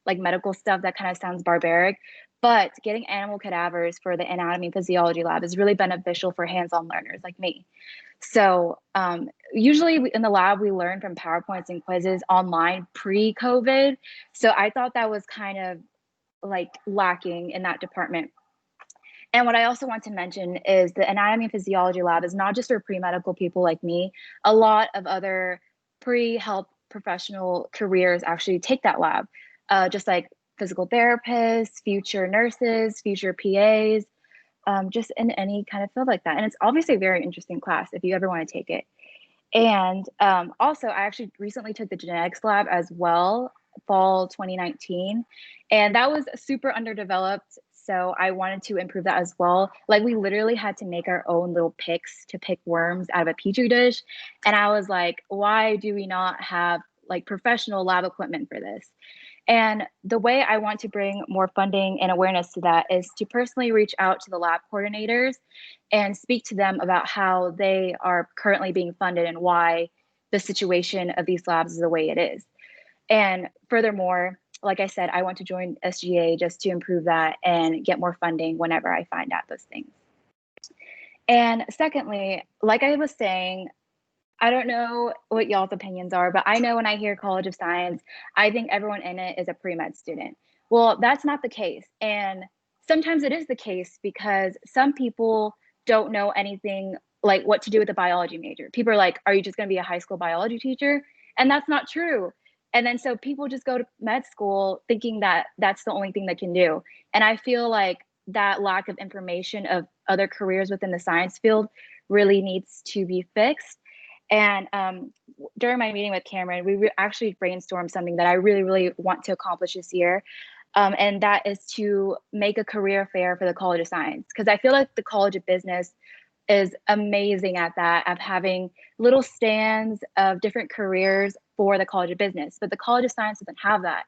like medical stuff, that kind of sounds barbaric, but getting animal cadavers for the anatomy and physiology lab is really beneficial for hands-on learners like me. So usually in the lab, we learn from PowerPoints and quizzes online pre-COVID. So I thought that was kind of like lacking in that department. And what I also want to mention is the anatomy and physiology lab is not just for pre-medical people like me. A lot of other pre-health professional careers actually take that lab, just like physical therapists, future nurses, future PAs, just in any kind of field like that. And it's obviously a very interesting class if you ever want to take it. And also, I actually recently took the genetics lab as well, fall 2019, and that was super underdeveloped. So I wanted to improve that as well. Like we literally had to make our own little picks to pick worms out of a petri dish. And I was like, why do we not have like professional lab equipment for this. And the way I want to bring more funding and awareness to that is to personally reach out to the lab coordinators and speak to them about how they are currently being funded and why the situation of these labs is the way it is. And furthermore, like I said, I want to join SGA just to improve that and get more funding whenever I find out those things. And secondly, like I was saying, I don't know what y'all's opinions are, but I know when I hear College of Science, I think everyone in it is a pre-med student. Well, that's not the case. And sometimes it is the case because some people don't know anything like what to do with a biology major. People are like, are you just going to be a high school biology teacher? And that's not true. And then so people just go to med school thinking that that's the only thing they can do. And I feel like that lack of information of other careers within the science field really needs to be fixed. And during my meeting with Cameron, we actually brainstormed something that I really, really want to accomplish this year. And that is to make a career fair for the College of Science. Because I feel like the College of Business is amazing at that, of having little stands of different careers for the College of Business, but the College of Science doesn't have that.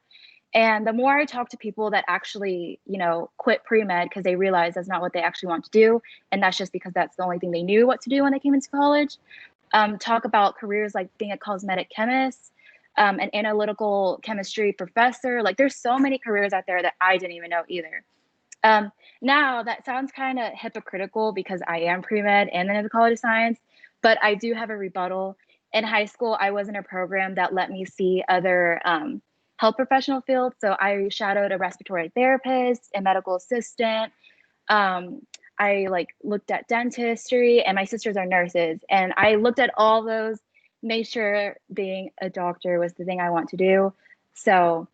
And the more I talk to people that actually, you know, quit pre-med because they realize that's not what they actually want to do, and that's just because that's the only thing they knew what to do when they came into college, talk about careers like being a cosmetic chemist, an analytical chemistry professor. Like there's so many careers out there that I didn't even know either. Now that sounds kind of hypocritical because I am pre-med and then at the College of Science, but I do have a rebuttal. In high school, I was in a program that let me see other health professional fields. So I shadowed a respiratory therapist, a medical assistant. I like looked at dentistry, and my sisters are nurses. And I looked at all those, made sure being a doctor was the thing I want to do. So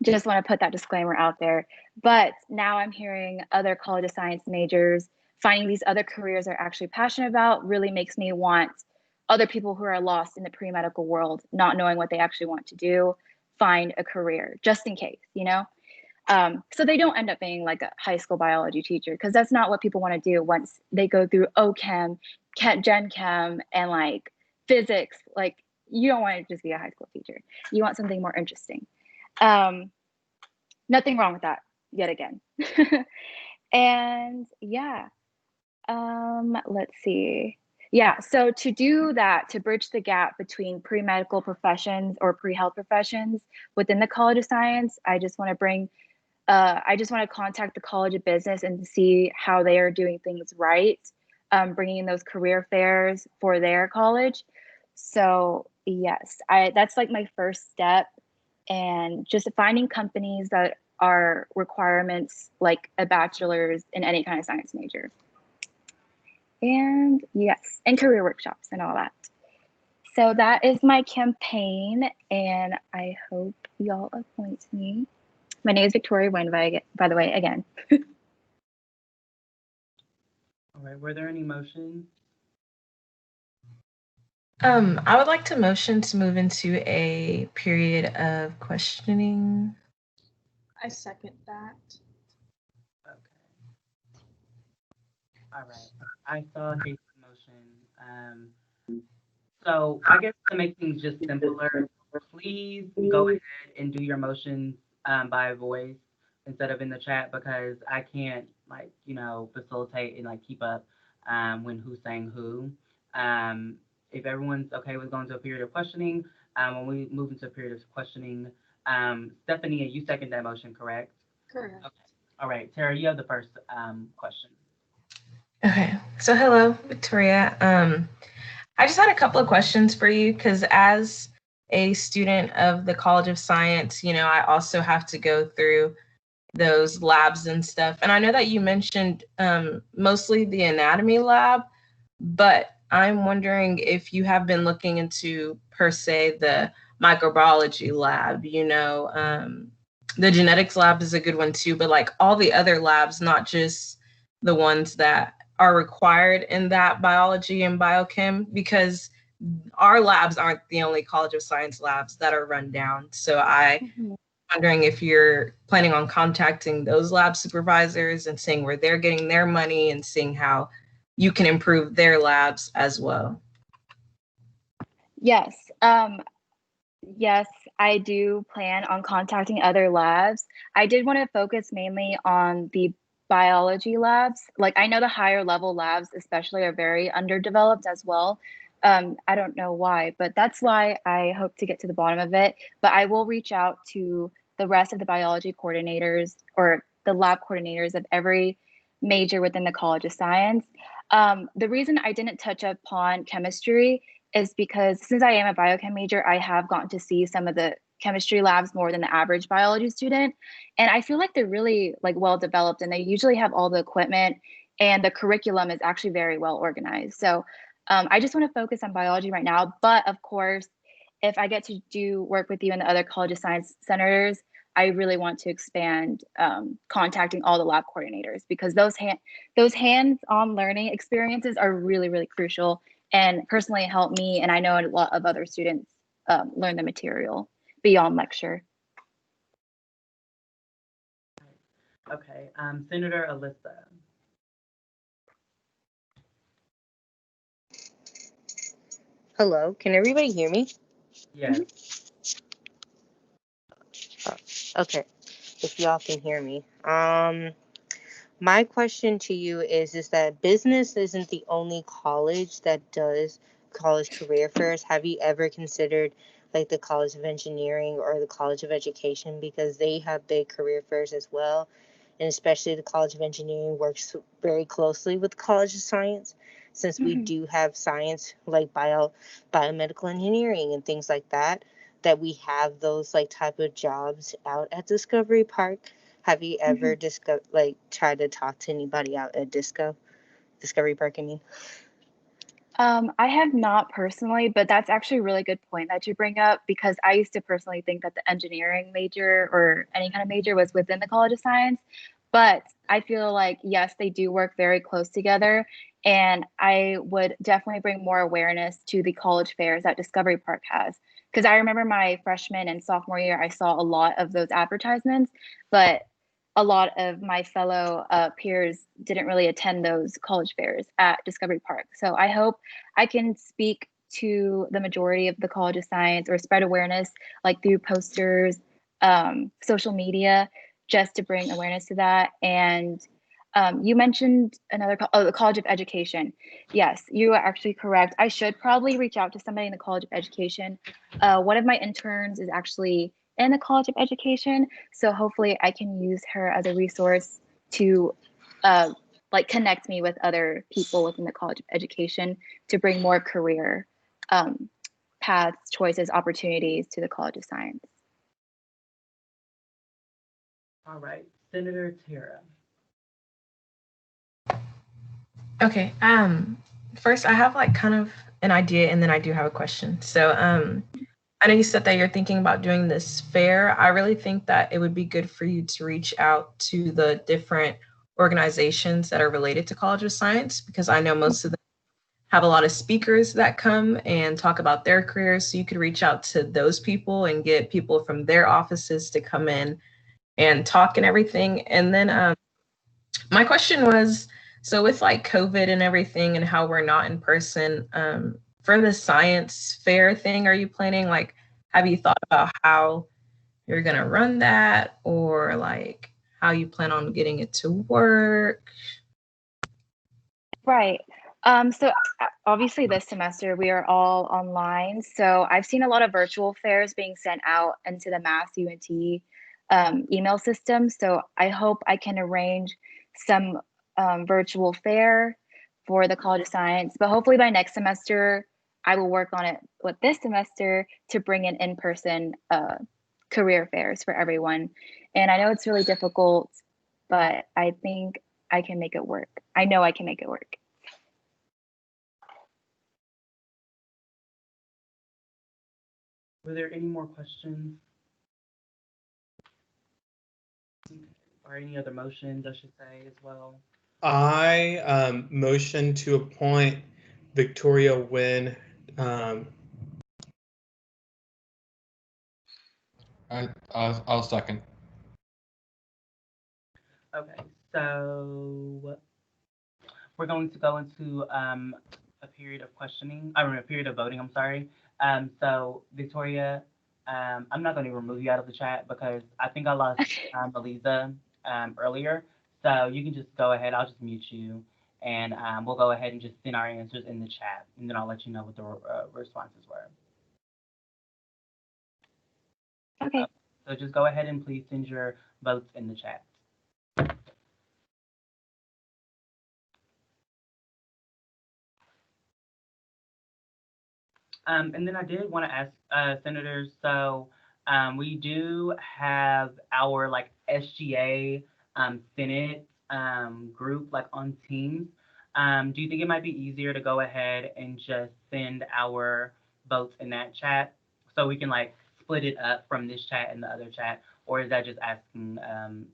just want to put that disclaimer out there. But now I'm hearing other College of Science majors finding these other careers they're actually passionate about really makes me want other people who are lost in the pre-medical world, not knowing what they actually want to do, find a career just in case, you know? So they don't end up being like a high school biology teacher, because that's not what people want to do once they go through OChem, Gen Chem, and like physics. Like you don't want to just be a high school teacher. You want something more interesting. Nothing wrong with that yet again. And yeah, let's see. Yeah, so to do that, to bridge the gap between pre-medical professions or pre-health professions within the College of Science, I just want to contact the College of Business and see how they are doing things right, bringing in those career fairs for their college. So yes, that's like my first step, and just finding companies that are requirements like a bachelor's in any kind of science major. And yes, and career workshops and all that. So that is my campaign, and I hope y'all appoint me. My name is Victoria Wynn, by the way, again. All right, were there any motions? I would like to motion to move into a period of questioning. I second that. Okay. All right. I saw Casey's motion. So I guess to make things just simpler, please go ahead and do your motions by voice instead of in the chat, because I can't facilitate and keep up when who's saying who. If everyone's okay with going to a period of questioning, when we move into a period of questioning, Stephanie, you second that motion, correct? Correct. Okay. All right, Tara, you have the first question. Okay, so hello, Victoria. I just had a couple of questions for you, because as a student of the College of Science, I also have to go through those labs and stuff. And I know that you mentioned mostly the anatomy lab, but I'm wondering if you have been looking into, per se, the microbiology lab. The genetics lab is a good one too, but like all the other labs, not just the ones that are required in that biology and biochem, because our labs aren't the only College of Science labs that are run down. So I'm wondering if you're planning on contacting those lab supervisors and seeing where they're getting their money and seeing how you can improve their labs as well. Yes. Yes, I do plan on contacting other labs. I did want to focus mainly on the biology labs. Like I know the higher level labs especially are very underdeveloped as well. I don't know why, but that's why I hope to get to the bottom of it. But I will reach out to the rest of the biology coordinators or the lab coordinators of every major within the College of Science. The reason I didn't touch upon chemistry is because since I am a biochem major, I have gotten to see some of the chemistry labs more than the average biology student. And I feel like they're really like well developed and they usually have all the equipment and the curriculum is actually very well organized. So I just want to focus on biology right now. But of course, if I get to do work with you and the other College of Science senators, I really want to expand contacting all the lab coordinators because those hands-on learning experiences are really, really crucial and personally helped me. And I know a lot of other students learn the material beyond lecture. Okay, Senator Alyssa. Hello, can everybody hear me? Yes. Okay, if y'all can hear me. My question to you is that business isn't the only college that does college career fairs. Have you ever considered like the College of Engineering or the College of Education because they have big career fairs as well? And especially the College of Engineering works very closely with the College of Science since we do have science like biomedical engineering and things like that we have those like type of jobs out at Discovery Park. Have you ever tried to talk to anybody out at Discovery Park, I mean? I have not personally, but that's actually a really good point that you bring up because I used to personally think that the engineering major or any kind of major was within the College of Science. But I feel like, yes, they do work very close together. And I would definitely bring more awareness to the college fairs that Discovery Park has. Because I remember my freshman and sophomore year, I saw a lot of those advertisements, but a lot of my fellow peers didn't really attend those college fairs at Discovery Park. So I hope I can speak to the majority of the College of Science or spread awareness like through posters, social media, just to bring awareness to that. And you mentioned the College of Education. Yes, you are actually correct. I should probably reach out to somebody in the College of Education. One of my interns is actually in the College of Education, so hopefully I can use her as a resource to like connect me with other people within the College of Education to bring more career paths, choices, opportunities to the College of Science. All right, Senator Tara. Okay. First I have like kind of an idea and then I do have a question. So I know you said that you're thinking about doing this fair. I really think that it would be good for you to reach out to the different organizations that are related to College of Science because I know most of them have a lot of speakers that come and talk about their careers. So you could reach out to those people and get people from their offices to come in and talk and everything. And then my question was, so with like COVID and everything and how we're not in person, for the science fair thing, are you planning, like, have you thought about how you're gonna run that or like how you plan on getting it to work? Right. So obviously this semester we are all online. So I've seen a lot of virtual fairs being sent out into the Mass UNT email system. So I hope I can arrange some virtual fair for the College of Science, but hopefully by next semester, I will work on it with this semester to bring in person career fairs for everyone. And I know it's really difficult, but I think I can make it work. I know I can make it work. Were there any more questions? Or any other motions, I should say, as well? I motion to appoint Victoria Wynn. I'll second. Okay, so we're going to go into a period of questioning. I mean, a period of voting. I'm sorry. So Victoria, I'm not going to remove you out of the chat because I think I lost Melissa earlier. So you can just go ahead. I'll just mute you, and we'll go ahead and just send our answers in the chat, and then I'll let you know what the responses were. Okay. So just go ahead and please send your votes in the chat. And then I did want to ask senators, so we do have our like SGA Senate group like on Teams. Do you think it might be easier to go ahead and just send our votes in that chat so we can like split it up from this chat and the other chat, or is that just asking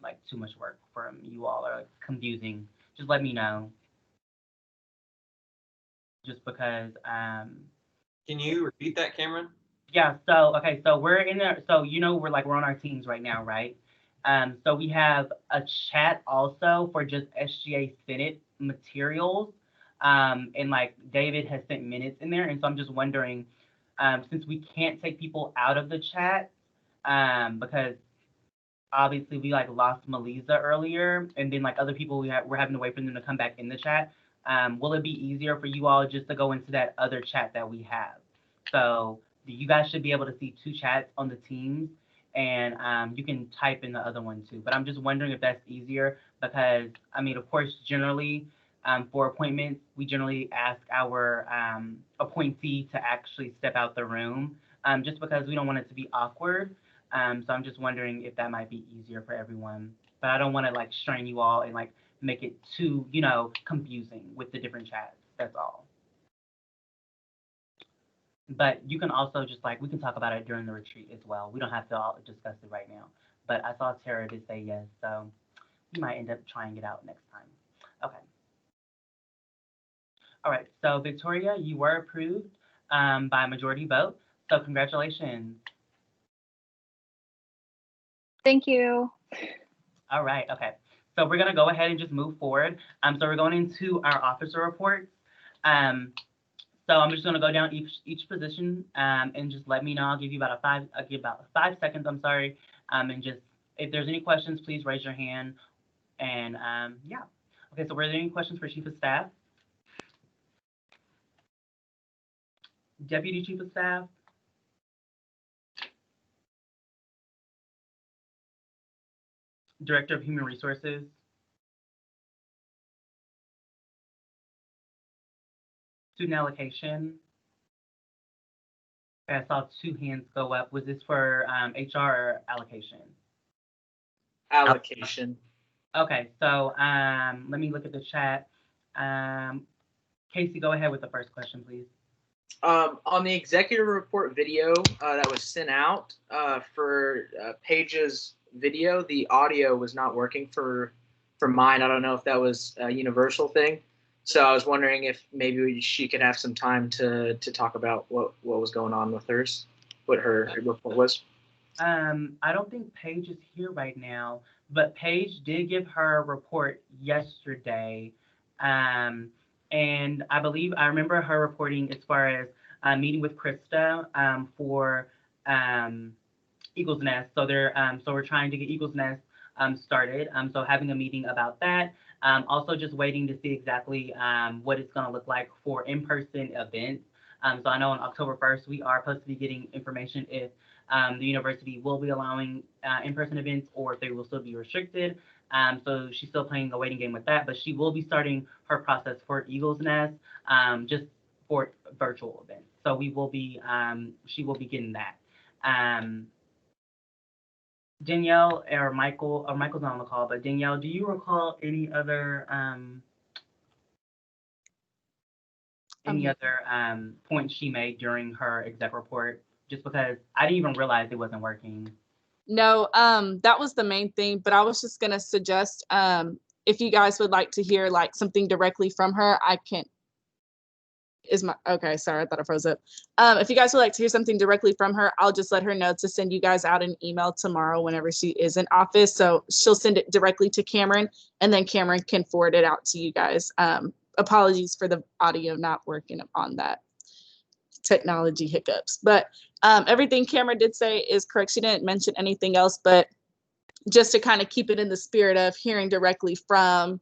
like too much work from you all or like, confusing? Just let me know. Just because Can you repeat that, Cameron? yeah, so okay, so we're in there, so you know we're on our teams right now, right? So we have a chat also for just SGA Senate materials. And like David has sent minutes in there, and so I'm just wondering, since we can't take people out of the chat, because obviously we like lost Melissa earlier, and then like other people we're having to wait for them to come back in the chat. Will it be easier for you all just to go into that other chat that we have? So you guys should be able to see two chats on the teams, and you can type in the other one too. But I'm just wondering if that's easier because I mean, of course, generally for appointments, we generally ask our appointee to actually step out the room, just because we don't want it to be awkward. So I'm just wondering if that might be easier for everyone. But I don't want to like strain you all and like make it too, confusing with the different chats. That's all. But you can also just like, we can talk about it during the retreat as well. We don't have to all discuss it right now. But I saw Tara did say yes, so you might end up trying it out next time. Okay. All right, so Victoria, you were approved by majority vote. So congratulations. Thank you. All right, okay. So we're gonna go ahead and just move forward. So we're going into our officer reports. So I'm just gonna go down each position and just let me know. I'll give you about five seconds. I'm sorry. And just if there's any questions, please raise your hand. And yeah. Okay. So were there any questions for Chief of Staff? Deputy Chief of Staff? Director of Human Resources? Student allocation? I saw two hands go up. Was this for HR or allocation? Allocation. Okay, so let me look at the chat. Casey, go ahead with the first question, please. On the executive report video that was sent out for Paige's video, the audio was not working for mine. I don't know if that was a universal thing. So I was wondering if maybe she could have some time to talk about what was going on with hers, what her report was. I don't think Paige is here right now, but Paige did give her report yesterday. And I believe I remember her reporting as far as meeting with Krista for Eagle's Nest. So we're trying to get Eagle's Nest started. So having a meeting about that. Also just waiting to see exactly what it's going to look like for in-person events. So I know on October 1st, we are supposed to be getting information if the university will be allowing in-person events or if they will still be restricted. So she's still playing the waiting game with that, but she will be starting her process for Eagle's Nest just for virtual events. So we will be, she will be getting that. Danielle or Michael's not on the call, but Danielle, do you recall any other points she made during her exec report? Just because I didn't even realize it wasn't working. No, that was the main thing, but I was just gonna suggest if you guys would like to hear like something directly from her, I can. Okay, sorry, I thought I froze up. If you guys would like to hear something directly from her, I'll just let her know to send you guys out an email tomorrow whenever she is in office. So she'll send it directly to Cameron, and then Cameron can forward it out to you guys. Apologies for the audio not working on that. technology hiccups. But everything Cameron did say is correct. She didn't mention anything else, but just to kind of keep it in the spirit of hearing directly from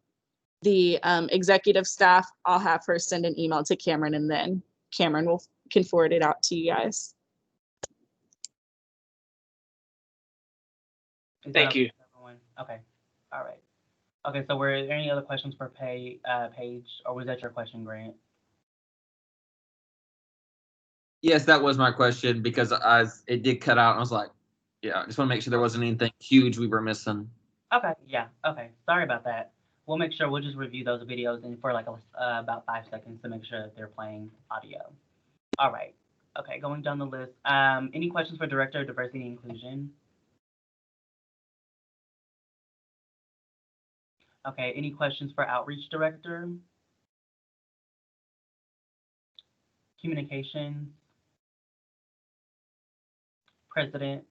the executive staff, I'll have her send an email to Cameron, and then Cameron can forward it out to you guys. Thank you. Everyone? Okay. All right. Okay, so were there any other questions for Paige, or was that your question, Grant? Yes, that was my question because it did cut out. And I was like, yeah, I just want to make sure there wasn't anything huge we were missing. Okay, yeah, okay. Sorry about that. We'll make sure we'll just review those videos and for like about 5 seconds to make sure that they're playing audio. All right. Okay, going down the list. Any questions for Director of Diversity and Inclusion? Okay, any questions for Outreach Director? Communications? President?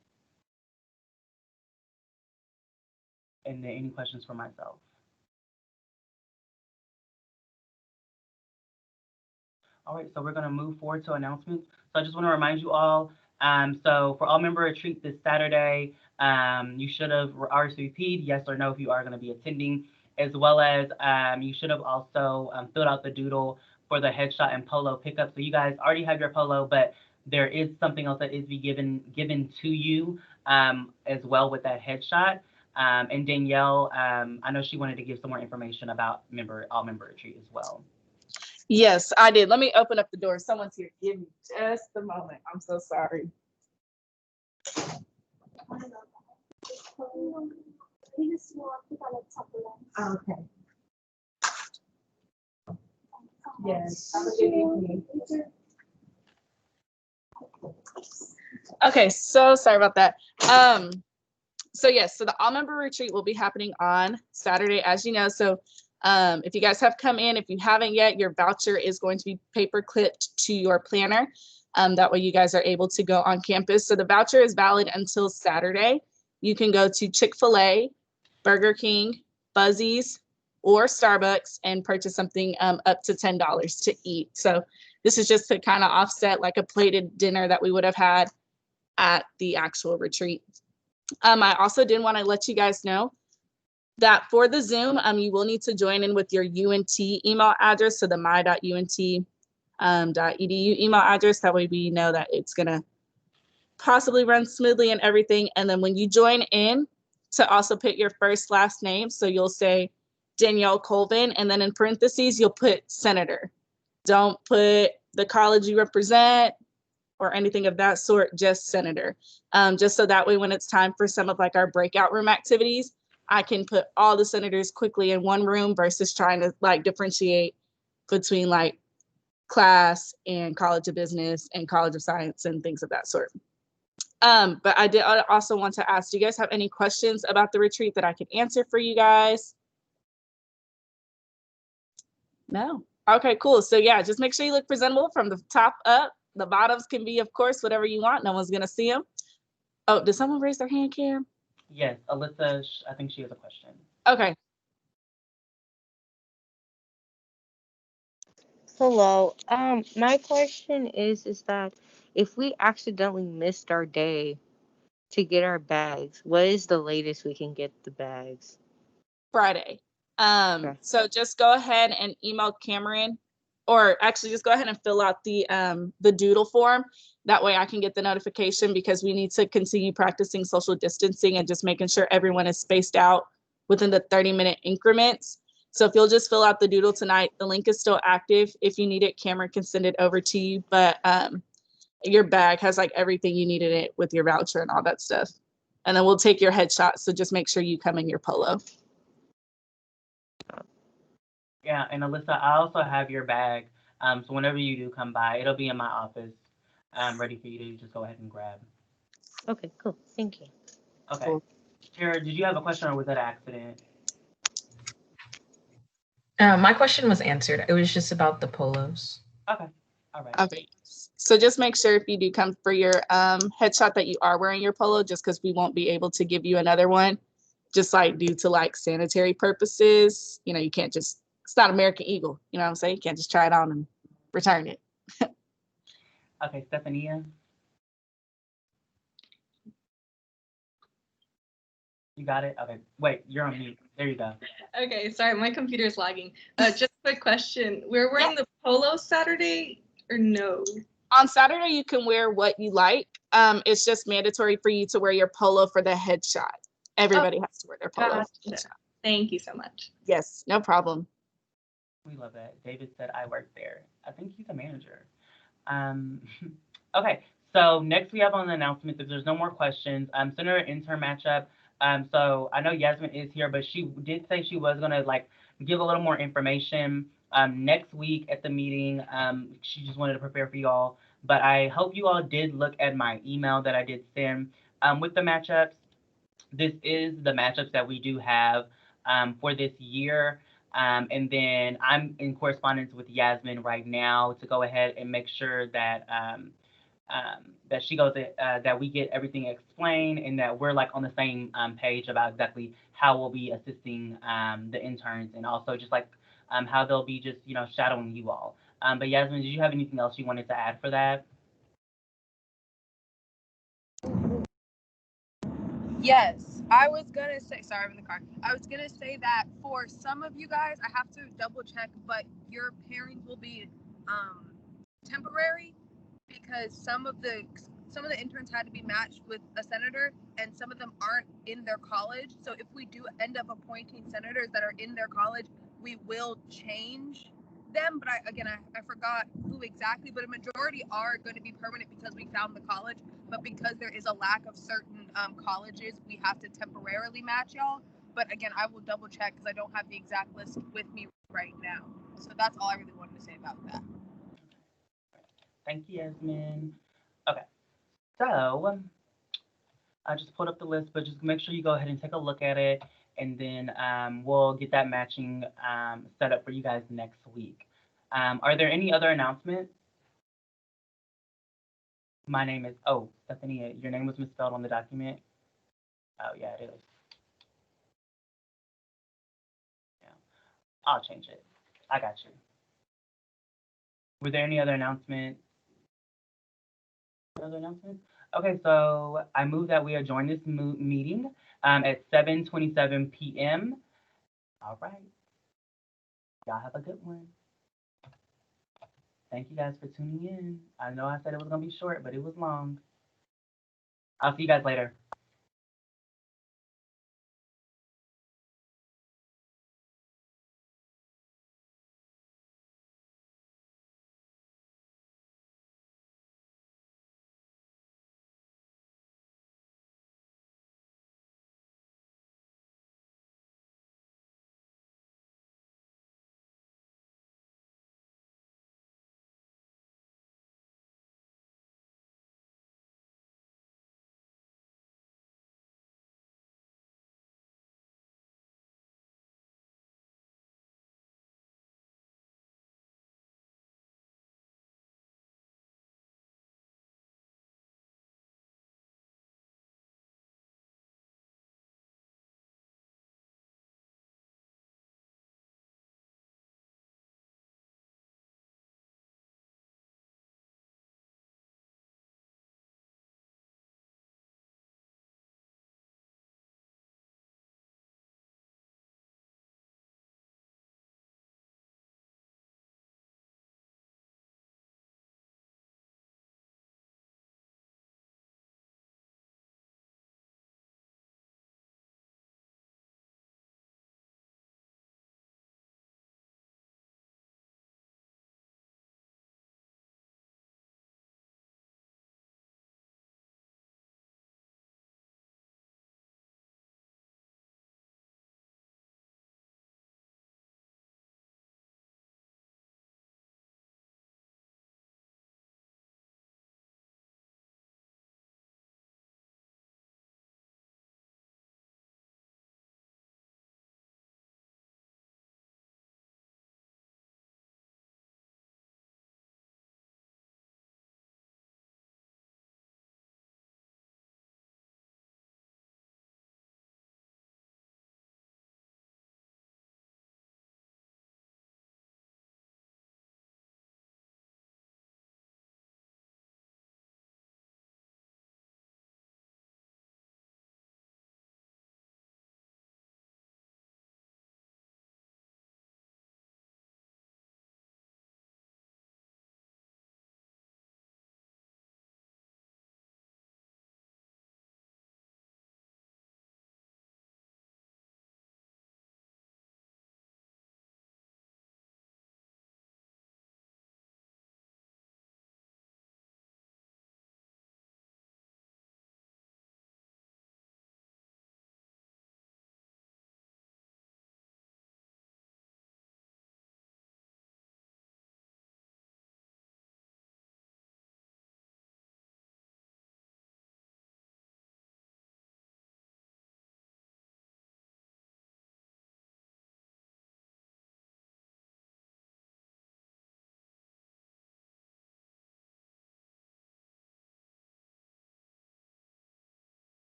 And then any questions for myself? All right, so we're going to move forward to announcements. So I just want to remind you all, so for all member retreat this Saturday, you should have RSVP'd, yes or no, if you are going to be attending, as well as you should have also filled out the doodle for the headshot and polo pickup. So you guys already have your polo, but there is something else that is given to you as well with that headshot. And Danielle, I know she wanted to give some more information about all member retreat as well. Yes, I did. Let me open up the door. Someone's here. Give me just a moment. I'm so sorry. Okay. Yes. Have a good evening. Okay, so sorry about that. So yes, so the all member retreat will be happening on Saturday, as you know. So if you guys have come in, if you haven't yet, your voucher is going to be paper clipped to your planner. That way you guys are able to go on campus. So the voucher is valid until Saturday. You can go to Chick-fil-A, Burger King, Fuzzy's, or Starbucks and purchase something up to $10 to eat. So this is just to kind of offset like a plated dinner that we would have had at the actual retreat. I also did want to let you guys know that for the Zoom, you will need to join in with your UNT email address, so the my.unt.edu email address. That way we know that it's going to possibly run smoothly and everything. And then when you join in, to also put your first last name. So you'll say Danielle Colvin, and then in parentheses, you'll put Senator. Don't put the college you represent or anything of that sort, just Senator. Just so that way when it's time for some of like our breakout room activities, I can put all the senators quickly in one room versus trying to like differentiate between like class and College of Business and College of Science and things of that sort. But I did also want to ask, do you guys have any questions about the retreat that I can answer for you guys? No? Okay, cool. So yeah, just make sure you look presentable from the top up. The bottoms can be, of course, whatever you want. No one's gonna see them. Oh, did someone raise their hand, Cam? Yes, Alyssa, I think she has a question. Okay. Hello. My question is that if we accidentally missed our day to get our bags, what is the latest we can get the bags? Friday. Okay. So just go ahead and email Cameron, or actually just go ahead and fill out the doodle form. That way I can get the notification, because we need to continue practicing social distancing and just making sure everyone is spaced out within the 30-minute increments. So if you'll just fill out the doodle tonight, the link is still active. If you need it, Cameron can send it over to you, but your bag has like everything you needed it with your voucher and all that stuff. And then we'll take your headshot. So just make sure you come in your polo. Yeah, and Alyssa, I also have your bag. So whenever you do come by, it'll be in my office, ready for you to just go ahead and grab. Okay, cool. Thank you. Okay. Cool. Tara, did you have a question, or was that an accident? My question was answered. It was just about the polos. Okay. All right. Okay. So just make sure if you do come for your headshot that you are wearing your polo, just because we won't be able to give you another one, just like due to like sanitary purposes. You know, you can't just, it's not American Eagle. You know what I'm saying? You can't just try it on and return it. Okay, Stephania. You got it? Okay. Wait, you're on mute. There you go. Okay, sorry, my computer's lagging. Just a quick question. We're wearing the polo Saturday or no? On Saturday, you can wear what you like. It's just mandatory for you to wear your polo for the headshot. Everybody has to wear their polo. Gotcha. Thank you so much. Yes, no problem. We love that. David said I work there. I think he's a manager. Okay, so next we have on the announcements, if there's no more questions, senator intern matchup. So I know Yasmin is here, but she did say she was gonna like give a little more information next week at the meeting. She just wanted to prepare for you all. But I hope you all did look at my email that I did send with the matchups. This is the matchups that we do have for this year. And then I'm in correspondence with Yasmin right now to go ahead and make sure that that she goes that we get everything explained and that we're like on the same page about exactly how we'll be assisting the interns and also just like how they'll be just shadowing you all. But Yasmin, did you have anything else you wanted to add for that? Yes, I was gonna say, sorry, I'm in the car. I was gonna say that for some of you guys, I have to double check, but your pairings will be temporary because some of the interns had to be matched with a senator and some of them aren't in their college. So if we do end up appointing senators that are in their college, we will change them. But I forgot who exactly, but a majority are going to be permanent because we found the college. But because there is a lack of certain colleges, we have to temporarily match y'all. But again, I will double check because I don't have the exact list with me right now. So that's all I really wanted to say about that. Thank you, Yasmin. Okay, so I just pulled up the list, but just make sure you go ahead and take a look at it, and then we'll get that matching set up for you guys next week. Are there any other announcements? My name is, Stephanie, your name was misspelled on the document. Oh, yeah, it is. Yeah, I'll change it. I got you. Were there any other announcements? Other announcements? Okay, so I move that we adjourn this meeting at 7:27 p.m. All right. Y'all have a good one. Thank you guys for tuning in. I know I said it was going to be short, but it was long. I'll see you guys later.